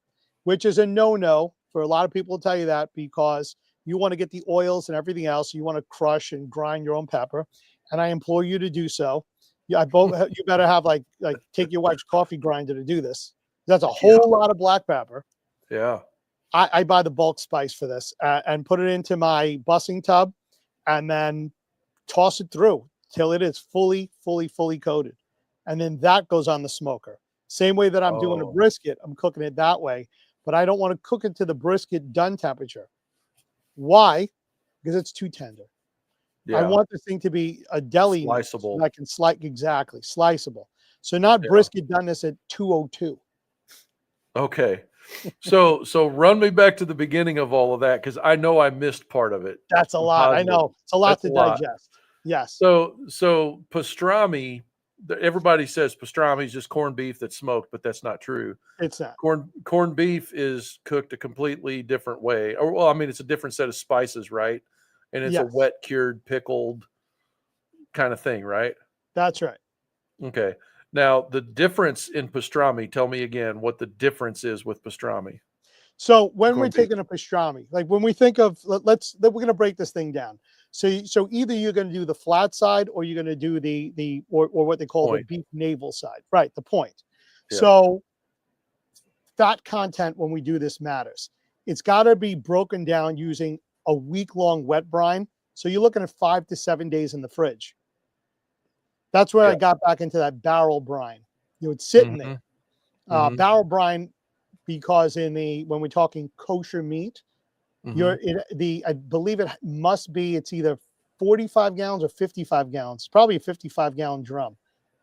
A: which is a no-no for a lot of people to tell you that, because you want to get the oils and everything else. You want to crush and grind your own pepper, and I implore you to do so. You better have like take your wife's coffee grinder to do this. That's a whole lot of black pepper.
B: Yeah.
A: I buy the bulk spice for this and put it into my bussing tub, and then toss it through till it is fully coated. And then that goes on the smoker. Same way that I'm doing a brisket, I'm cooking it that way, but I don't want to cook it to the brisket done temperature. Why? Because it's too tender. I want this thing to be a deli.
B: Sliceable.
A: So I can sliceable. So not brisket doneness at 202.
B: Okay. So run me back to the beginning of all of that, because I know I missed part of it.
A: That's a lot. I know. It's a lot to digest. Yes.
B: So pastrami, everybody says pastrami is just corned beef that's smoked, but that's not true.
A: It's not.
B: Corned beef is cooked a completely different way. Or, well, I mean, it's a different set of spices, right? And it's a wet, cured, pickled kind of thing, right?
A: That's right.
B: Okay. Now, the difference in pastrami, tell me again what the difference is with pastrami.
A: So when we're taking a pastrami, like when we think of, we're going to break this thing down. So either you're going to do the flat side, or you're going to do the what they call the beef navel side, right? The point. Yeah. So fat content when we do this matters. It's got to be broken down using a week-long wet brine. So you're looking at 5 to 7 days in the fridge. That's where I got back into that barrel brine. You would sit in there. Barrel brine, because when we're talking kosher meat, I believe it must be, it's either 45 gallons or 55 gallons. It's probably a 55-gallon drum.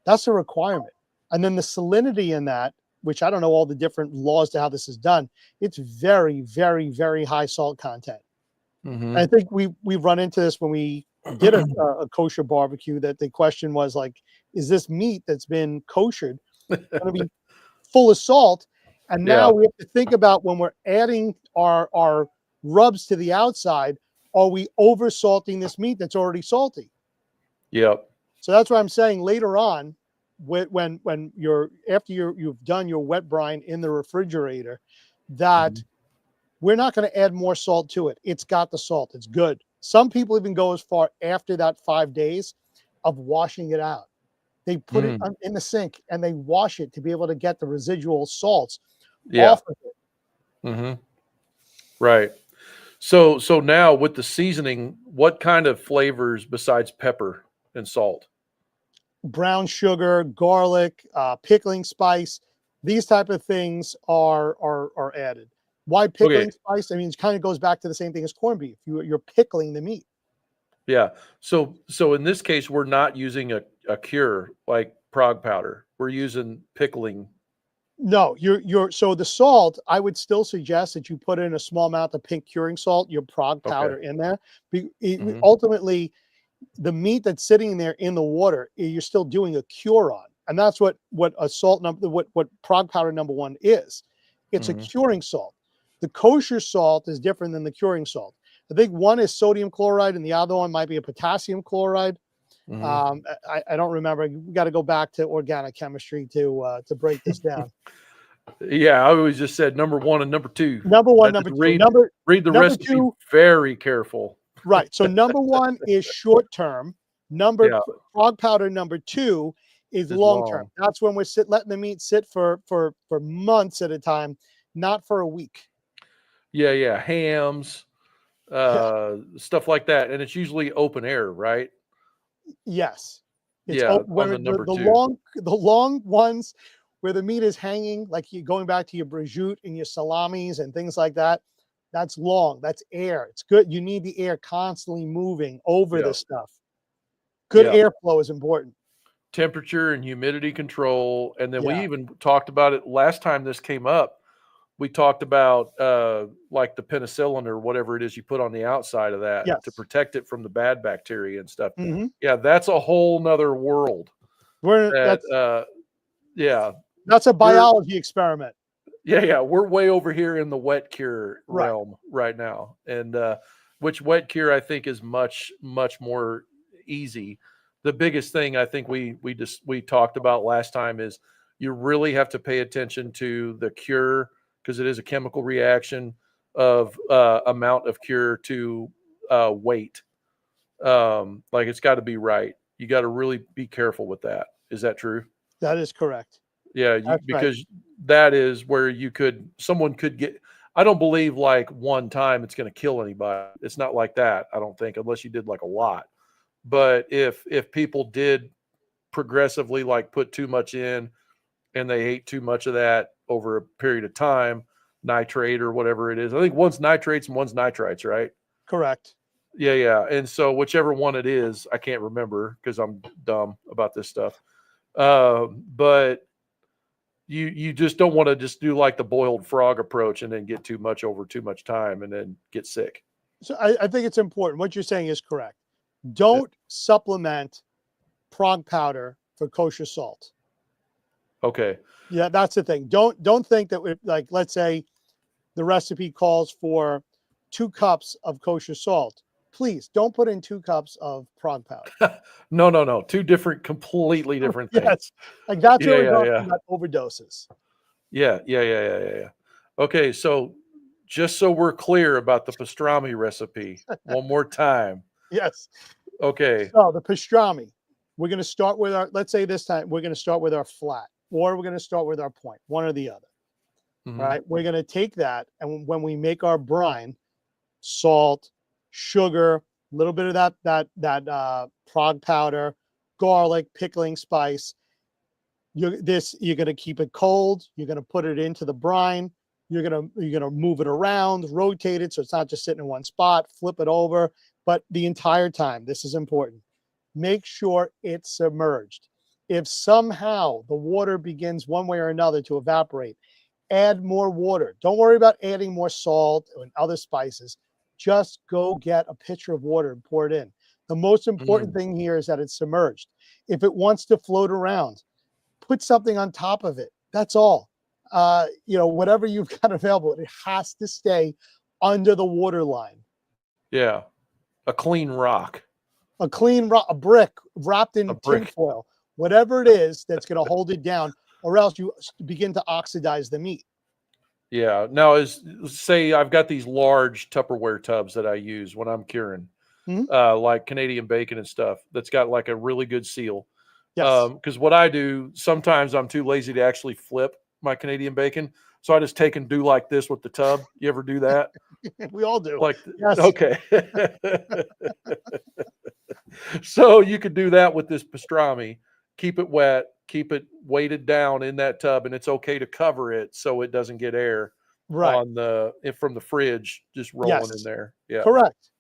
A: That's a requirement. And then the salinity in that, which I don't know all the different laws to how this is done, it's very, very, very high salt content. I think we've run into this when we did a kosher barbecue that the question was like, is this meat that's been koshered going to be full of salt? And now
B: Yeah.
A: we have to think about when we're adding our rubs to the outside, are we over salting this meat that's already salty?
B: Yep.
A: So that's what I'm saying later on, when you're after you've done your wet brine in the refrigerator, that we're not going to add more salt to it. It's got the salt. It's good. Some people even go as far after that 5 days of washing it out. They put it in the sink and they wash it to be able to get the residual salts
B: Yeah.
A: off of it.
B: Right. So now with the seasoning, what kind of flavors besides pepper and salt?
A: Brown sugar, garlic, pickling spice, these type of things are added. Why
B: Okay.
A: pickling spice? I mean, it kind of goes back to the same thing as corned beef. You're pickling the meat.
B: Yeah. So in this case, we're not using a cure like prog powder. We're using pickling.
A: No, you're so the salt, I would still suggest that you put in a small amount of pink curing salt, your prog
B: Okay.
A: powder in there.
B: Mhm.
A: Ultimately, the meat that's sitting there in the water, you're still doing a cure on. And that's what a salt number, what prog powder number one is. It's a
B: Mhm.
A: curing salt. The kosher salt is different than the curing salt. I think one is sodium chloride and the other one might be a potassium chloride.
B: Mhm.
A: I don't remember. We got to go back to organic chemistry to break this down.
B: Yeah, I always just said number 1 and number 2.
A: Number one,
B: Just
A: number two.
B: read the
A: Number
B: recipe
A: two,
B: very careful.
A: right. So number one is short term.
B: Yeah,
A: Frog powder number two is
B: is
A: long term.
B: long.
A: That's when we're letting the meat sit for months at a time, not for a week.
B: Yeah, hams,
A: Yeah.
B: stuff like that, and it's usually open air, right?
A: Yes. It's
B: Yeah, on
A: when
B: the number
A: the
B: 2.
A: long ones where the meat is hanging, like you going back to your prosciutto and your salamis and things like that. That's long. That's air. It's good. You need the air constantly moving over
B: Yeah,
A: this stuff. Good
B: yeah.
A: airflow is important.
B: Temperature and humidity control, and then we
A: Yeah.
B: even talked about it last time this came up. We talked about, like, the penicillin or whatever it is you put on the outside of that to
A: Yes.
B: protect it from the bad bacteria and stuff.
A: Hmm.
B: Yeah, that's a whole 'nother world
A: We're
B: that, yeah,
A: that's a
B: we're
A: biology experiment.
B: yeah, we're way over here in the wet cure
A: Right.
B: realm right now, and, which wet cure I think is much, much more easy. The biggest thing I think we talked about last time is you really have to pay attention to the cure because it is a chemical reaction of, amount of cure to, weight. Like, it's gotta be right. You gotta really be careful with that. Is that true?
A: That is correct.
B: Yeah, you
A: That's right.
B: because that is where someone could get. I don't believe like one time it's gonna kill anybody. It's not like that, I don't think, unless you did like a lot. But if people did progressively like put too much in and they ate too much of that over a period of time, nitrate or whatever it is. I think one's nitrates and one's nitrites, right?
A: Correct.
B: Yeah. And so whichever one it is, I can't remember because I'm dumb about this stuff. But you just don't want to just do like the boiled frog approach and then get too much over too much time and then get sick.
A: So I think it's important. What you're saying is correct.
B: Yeah.
A: Don't supplement prog powder for kosher salt.
B: Okay.
A: Yeah, that's the thing. Don't think that like let's say the recipe calls for 2 cups of kosher salt. Please don't put in 2 cups of prog powder.
B: No. Two different, completely different
A: Yes,
B: things.
A: like that's where
B: Yeah,
A: we're
B: yeah,
A: talking
B: yeah.
A: about overdoses.
B: Yeah. Okay, so just so we're clear about the pastrami recipe, one more time.
A: Yes.
B: Okay.
A: So the pastrami, we're going to start with our. Let's say this time we're going to start with our flat, or we're going to start with our point, one or the other. All
B: Mhm.
A: right. We're going to take that, and when we make our brine, salt, sugar, a little bit of that prog powder, garlic, pickling spice. You're going to keep it cold. You're going to put it into the brine. You're gonna move it around, rotate it so it's not just sitting in one spot. Flip it over, but the entire time, this is important. Make sure it's submerged. If somehow the water begins one way or another to evaporate, add more water. Don't worry about adding more salt and other spices. Just go get a pitcher of water and pour it in. The most important thing here is that it's submerged. If it wants to float around, put something on top of it. That's all. Whatever you've got available, it has to stay under the water line.
B: Yeah. A clean rock.
A: A clean rock, a brick wrapped in tinfoil, whatever it is that's going to hold it down, or else you begin to oxidize the meat.
B: Yeah. Now, say I've got these large Tupperware tubs that I use when I'm curing, like Canadian bacon and stuff. That's got like a really good seal.
A: Yes.
B: Because what I do, sometimes I'm too lazy to actually flip my Canadian bacon, so I just take and do like this with the tub. You ever do that?
A: We all do.
B: Like,
A: yes.
B: Okay. So you could do that with this pastrami. Keep it wet, keep it weighted down in that tub, and it's okay to cover it so it doesn't get air from the fridge just rolling in there. Yeah,
A: correct.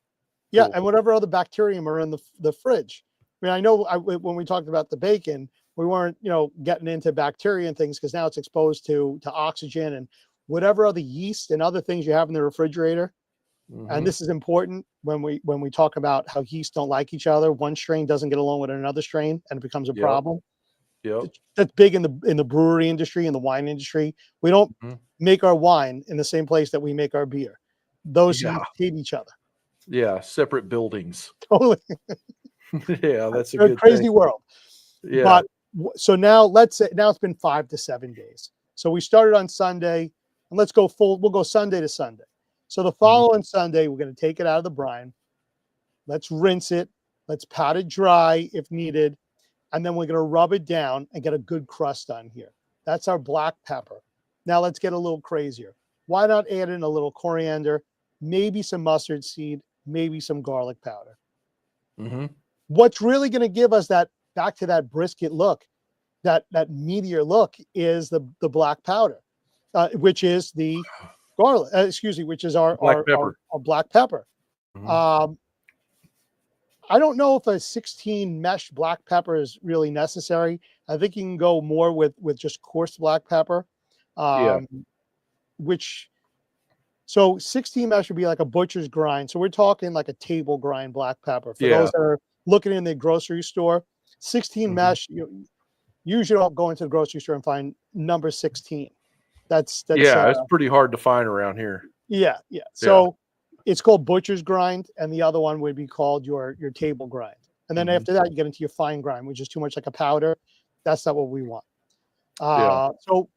A: Yeah,
B: cool.
A: and whatever other bacterium are in the fridge. I mean, I know when we talked about the bacon, we weren't getting into bacteria and things, because now it's exposed to oxygen and whatever other yeast and other things you have in the refrigerator. And this is important when we talk about how yeast don't like each other. One strain doesn't get along with another strain, and it becomes a problem. That's big in the brewery industry and the wine industry. We don't make our wine in the same place that we make our beer. Those yeast hate each other.
B: Yeah, separate buildings.
A: Totally.
B: Yeah, that's a
A: crazy world.
B: Yeah.
A: But so now let's say it's been 5 to 7 days. So we started on Sunday, and we'll go Sunday to Sunday. So the following Sunday, we're going to take it out of the brine. Let's rinse it. Let's pat it dry if needed. And then we're going to rub it down and get a good crust on here. That's our black pepper. Now let's get a little crazier. Why not add in a little coriander, maybe some mustard seed, maybe some garlic powder? What's really going to give us that back to that brisket look, that meatier look, is the black powder, which is the garlic. Which is our black pepper. I don't know if a 16 mesh black pepper is really necessary. I think you can go more with just coarse black pepper, so 16 mesh would be like a butcher's grind. So we're talking like a table grind black pepper. For those that are looking in the grocery store, 16 mesh, you usually don't go into the grocery store and find number 16. That's
B: it's pretty hard to find around here.
A: Yeah. So it's called butcher's grind, and the other one would be called your table grind. And then after that, you get into your fine grind, which is too much like a powder. That's not what we want. So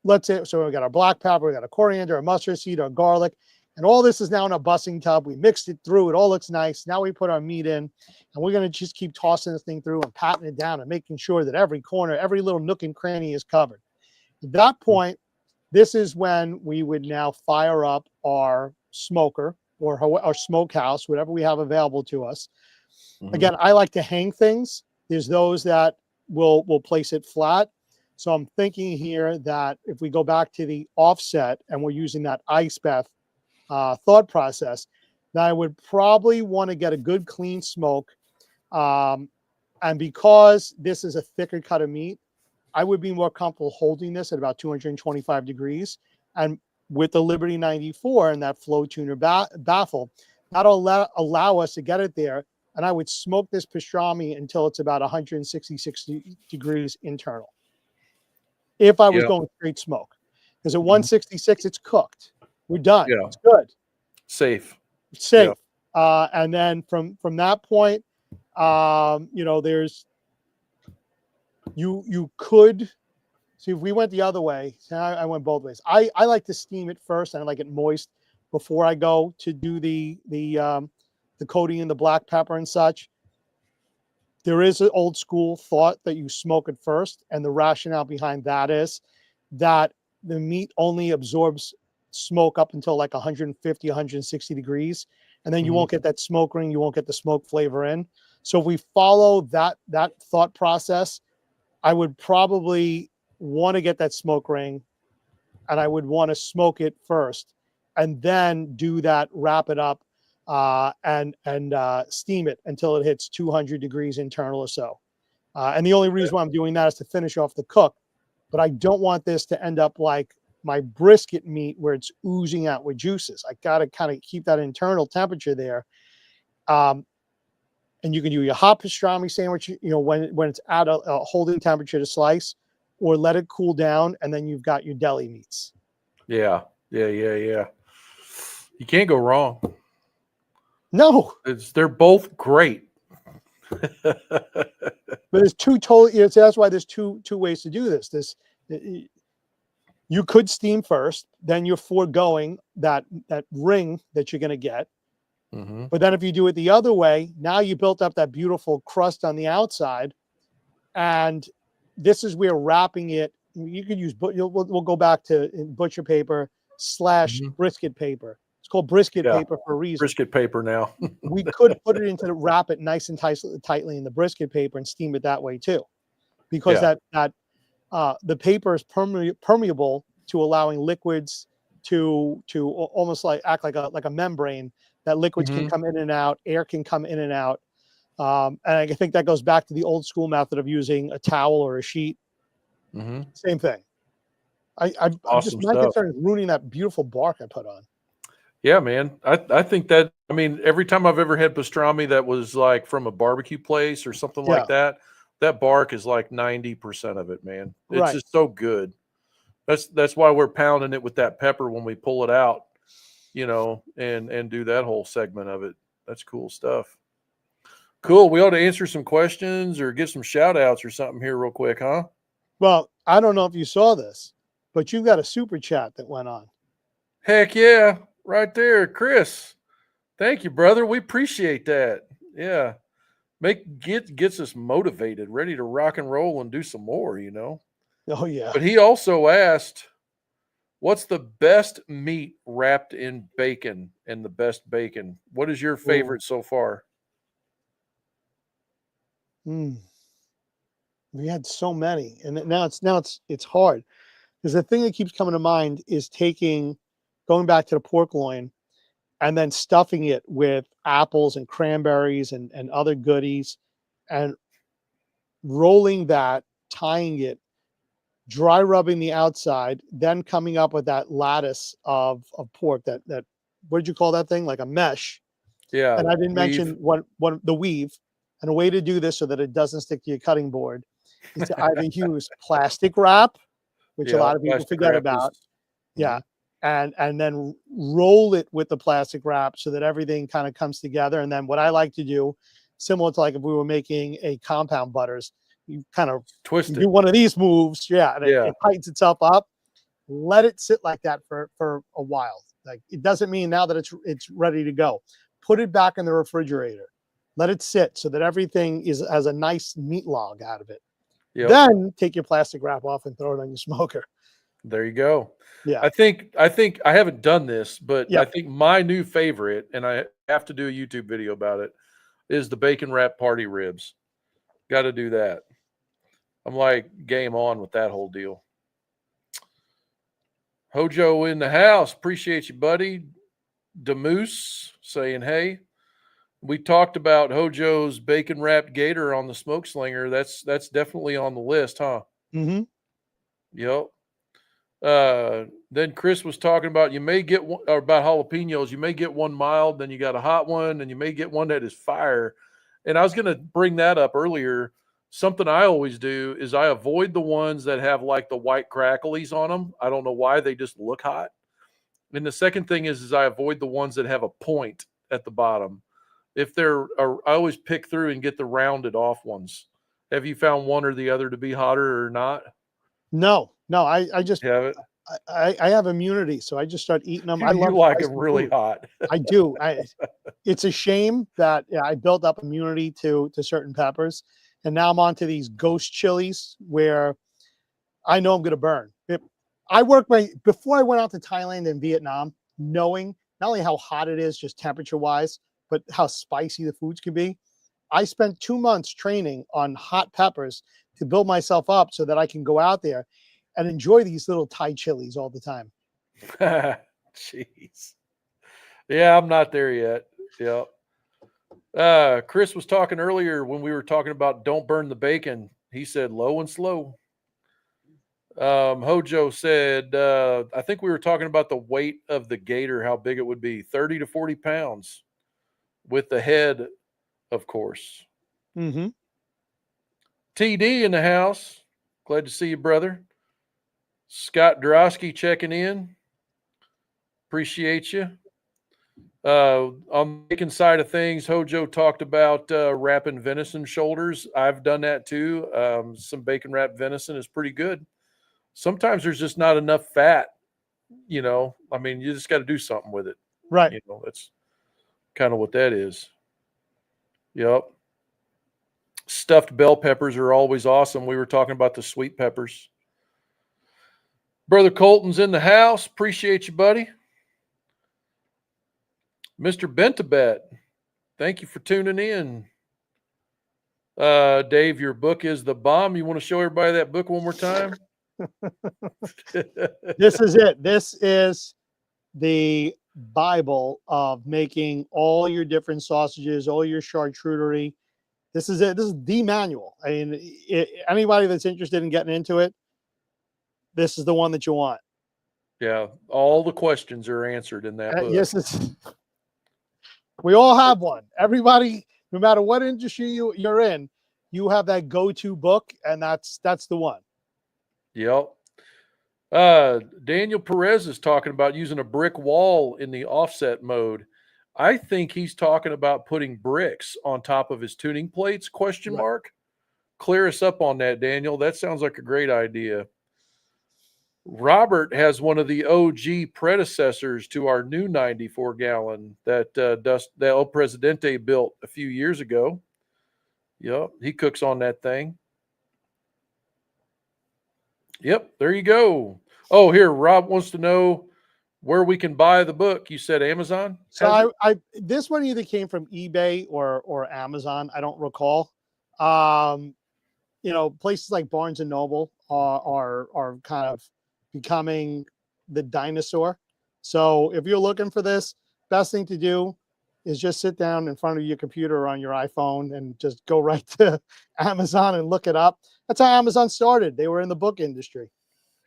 A: let's say, we got our black pepper, we got a coriander, a mustard seed, our garlic, and all this is now in a bussing tub. We mixed it through. It all looks nice. Now we put our meat in, and we're going to just keep tossing this thing through and patting it down and making sure that every corner, every little nook and cranny is covered. At that point, this is when we would now fire up our smoker or our smokehouse, whatever we have available to us. Again, I like to hang things. There's those that will place it flat. So I'm thinking here that if we go back to the offset and we're using that ice bath thought process, that I would probably want to get a good clean smoke. And because this is a thicker cut of meat, I would be more comfortable holding this at about 225 degrees. And with the Liberty 94 and that flow tuner baffle, that'll allow us to get it there. And I would smoke this pastrami until it's about 166 degrees internal. If I was going straight smoke, because at 166, it's cooked. We're done.
B: Yeah.
A: It's good.
B: Safe.
A: And then from that point, you could see if we went the other way. I went both ways. I like to steam it first, and I like it moist before I go to do the coating in the black pepper and such. There is an old school thought that you smoke it first, and the rationale behind that is that the meat only absorbs smoke up until like 150, 160 degrees, and then you won't get that smoke ring, you won't get the smoke flavor in. So if we follow that thought process, I would probably want to get that smoke ring, and I would want to smoke it first, and then do that, wrap it up, and steam it until it hits 200 degrees internal or so. And the only reason why I'm doing that is to finish off the cook, but I don't want this to end up like my brisket meat where it's oozing out with juices. I got to kind of keep that internal temperature there. And you can do your hot pastrami sandwich, when it's at a holding temperature to slice, or let it cool down, and then you've got your deli meats.
B: Yeah. You can't go wrong.
A: No,
B: They're both great.
A: but there's two totally. So that's why there's two ways to do this. You could steam first, then you're foregoing that ring that you're going to get.
B: Mm-hmm.
A: But then if you do it the other way, now you built up that beautiful crust on the outside, and this is where wrapping it. You could use, we'll go back to butcher paper / brisket paper. It's called brisket paper for a reason.
B: Brisket paper now.
A: We could put it into wrap it nice and tightly in the brisket paper and steam it that way too, because the paper is permeable to allowing liquids to almost act like a membrane, that liquids can come in and out, air can come in and out. And I think that goes back to the old school method of using a towel or a sheet. Same thing.
B: Awesome
A: my
B: stuff.
A: concern is ruining that beautiful bark I put on.
B: Yeah, man. I think that, I mean, every time I've ever had pastrami that was like from a barbecue place or something like that, that bark is like 90% of it, man. It's just so good. That's why we're pounding it with that pepper when we pull it out, and do that whole segment of it. That's cool stuff. Cool. We ought to answer some questions or get some shout outs or something here real quick, huh?
A: Well, I don't know if you saw this, but you've got a super chat that went on.
B: Heck yeah. Right there, Chris. Thank you, brother. We appreciate that. Yeah. Gets us motivated, ready to rock and roll and do some more,
A: Oh, yeah.
B: But he also asked, what's the best meat wrapped in bacon and the best bacon? What is your favorite so far?
A: We had so many, and now it's hard, because the thing that keeps coming to mind is going back to the pork loin and then stuffing it with apples and cranberries and other goodies, and rolling that, tying it, dry rubbing the outside, then coming up with that lattice of pork, that what did you call that thing? Like a mesh.
B: Yeah.
A: And I didn't mention the weave. And a way to do this so that it doesn't stick to your cutting board is to either use plastic wrap, which a lot of people forget about. And then roll it with the plastic wrap so that everything kind of comes together. And then what I like to do, similar to like if we were making a compound butters, you kind of
B: twist it.
A: Do one of these moves, and it tightens itself up. Let it sit like that for a while. Like, it doesn't mean now that it's ready to go. Put it back in the refrigerator. Let it sit so that everything has a nice meat log out of it. Then take your plastic wrap off and throw it on your smoker.
B: There you go.
A: Yeah.
B: I think I haven't done this, but I think my new favorite, and I have to do a YouTube video about it, is the bacon wrap party ribs. Got to do that. I'm like game on with that whole deal. Hojo in the house. Appreciate you, buddy. Demoose saying, hey. We talked about Hojo's bacon wrapped gator on the smoke slinger. That's definitely on the list, huh? Yep. Then Chris was talking about you may get one, or about jalapenos. You may get one mild, then you got a hot one, and you may get one that is fire. And I was going to bring that up earlier. Something I always do is I avoid the ones that have like the white cracklies on them. I don't know why, they just look hot. And the second thing is I avoid the ones that have a point at the bottom. If I always pick through and get the rounded off ones. Have you found one or the other to be hotter or not?
A: No, I just
B: have it.
A: I have immunity, so I just start eating them. I
B: love like them really
A: food.
B: hot.
A: I do. It's a shame that I built up immunity to certain peppers, and now I'm on to these ghost chilies where I know I'm going to burn. Before I went out to Thailand and Vietnam, knowing not only how hot it is, just temperature wise, but how spicy the foods can be. I spent 2 months training on hot peppers to build myself up so that I can go out there and enjoy these little Thai chilies all the time.
B: Jeez. Yeah, I'm not there yet. Yeah. Chris was talking earlier when we were talking about don't burn the bacon. He said low and slow. Hojo said, I think we were talking about the weight of the gator, how big it would be, 30 to 40 pounds with the head of course.
A: Mm-hmm.
B: TD in the house. Glad to see you, brother. Scott Drosky checking in. Appreciate you. On the bacon side of things, Hojo talked about wrapping venison shoulders. I've done that too. Some bacon wrapped venison is pretty good. Sometimes there's just not enough fat, I mean, you just got to do something with it.
A: Right.
B: That's kind of what that is. Yep. Stuffed bell peppers are always awesome. We were talking about the sweet peppers. Brother Colton's in the house. Appreciate you, buddy. Mr. Bentabet, thank you for tuning in. Dave, your book is The Bomb. You want to show everybody that book one more time?
A: This is it. This is the Bible of making all your different sausages, all your charcuterie. This is it. This is the manual. I mean, anybody that's interested in getting into it, this is the one that you want.
B: Yeah, all the questions are answered in that book.
A: Yes, we all have one. Everybody, no matter what industry you're in, you have that go-to book, and that's the one.
B: Yep. Daniel Perez is talking about using a brick wall in the offset mode. I think he's talking about putting bricks on top of his tuning plates, question mark. Clear us up on that, Daniel. That sounds like a great idea. Robert has one of the OG predecessors to our new 94 gallon that El Presidente built a few years ago. Yep, he cooks on that thing. Yep, there you go. Oh, here, Rob wants to know where we can buy the book. You said Amazon?
A: So this one either came from eBay or Amazon. I don't recall. Places like Barnes and Noble are kind of becoming the dinosaur. So if you're looking for this, best thing to do is just sit down in front of your computer or on your iPhone and just go right to Amazon and look it up. That's how Amazon started. They were in the book industry.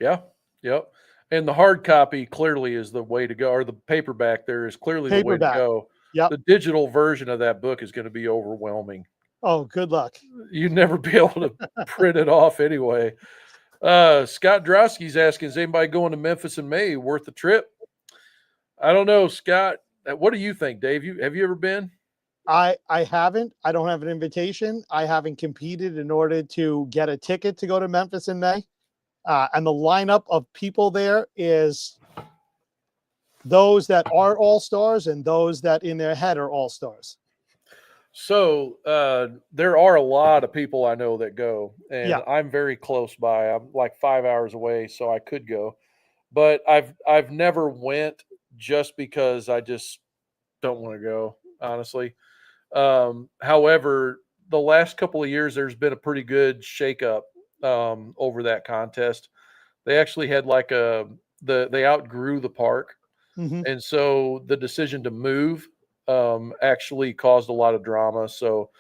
B: Yeah. Yep. And the hard copy clearly is the way to go, or the paperback there is clearly the way to go.
A: Yep.
B: The digital version of that book is going to be overwhelming.
A: Oh, good luck.
B: You'd never be able to print it off anyway. Scott Drosky's asking, is anybody going to Memphis in May? Worth the trip? I don't know, Scott. What do you think, Dave? Have you ever been?
A: I haven't. I don't have an invitation. I haven't competed in order to get a ticket to go to Memphis in May. And the lineup of people there is those that are all-stars and those that in their head are all-stars.
B: So there are a lot of people I know that go, and
A: Yeah.
B: I'm very close by. I'm like 5 hours away, so I could go, but I've never went just because I just don't want to go, honestly. However, the last couple of years, there's been a pretty good shakeup over that contest. They actually had they outgrew the park, and so the decision to move actually caused a lot of drama. So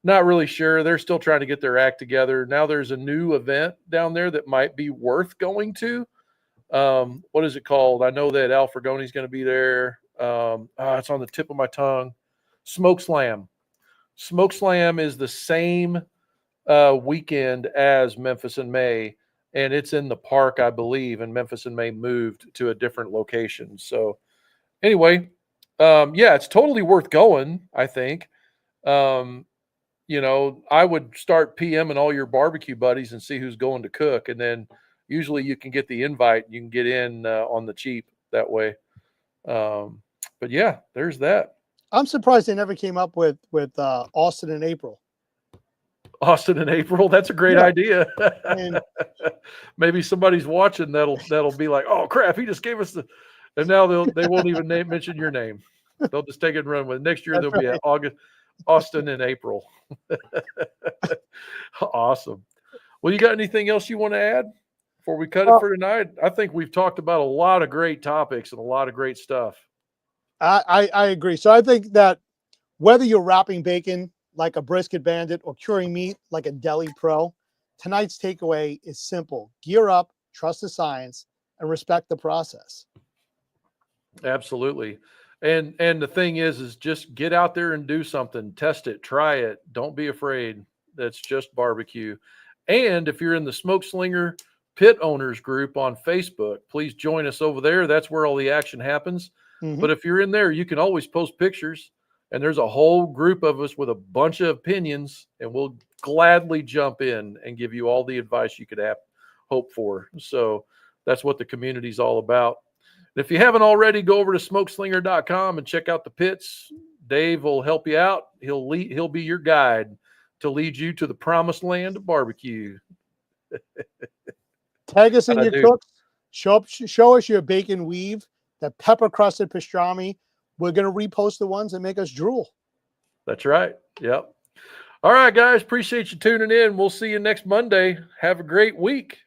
B: not really sure. They're still trying to get their act together. Now there's a new event down there that might be worth going to. What is it called? I know that Al Fragoni's going to be there. It's on the tip of my tongue. Smoke Slam. Smoke Slam is the same weekend as Memphis in May, and it's in the park, I believe, and Memphis in May moved to a different location. So anyway, yeah, it's totally worth going, I think. I would start PMing all your barbecue buddies and see who's going to cook, and then usually you can get the invite. You can get in on the cheap that way. But yeah, there's that.
A: I'm surprised they never came up with Austin in April.
B: Austin in April. That's a great idea. Maybe somebody's watching that'll be like, oh crap, he just gave us and now they won't even mention your name. They'll just take it and run with it. Next year there'll be Austin in April. Awesome. Well, you got anything else you want to add before we cut it for tonight? I think we've talked about a lot of great topics and a lot of great stuff.
A: I agree. So I think that whether you're wrapping bacon like a brisket bandit or curing meat like a deli pro, tonight's takeaway is simple. Gear up, trust the science, and respect the process.
B: Absolutely. And the thing is just get out there and do something, test it, try it. Don't be afraid. That's just barbecue. And if you're in the Smoke Slinger Pit Owners group on Facebook, please join us over there. That's where all the action happens.
A: Mhm.
B: But if you're in there, you can always post pictures, and there's a whole group of us with a bunch of opinions, and we'll gladly jump in and give you all the advice you could hope for. So that's what the community's all about. And if you haven't already, go over to smokeslinger.com and check out the pits. Dave will help you out. He'll be your guide to lead you to the promised land of barbecue.
A: Tag us in
B: How'd I
A: your
B: do?
A: cooks. Show us your bacon weave, the pepper crusted pastrami. We're going to repost the ones that make us drool.
B: That's right. Yep. All right, guys. Appreciate you tuning in. We'll see you next Monday. Have a great week.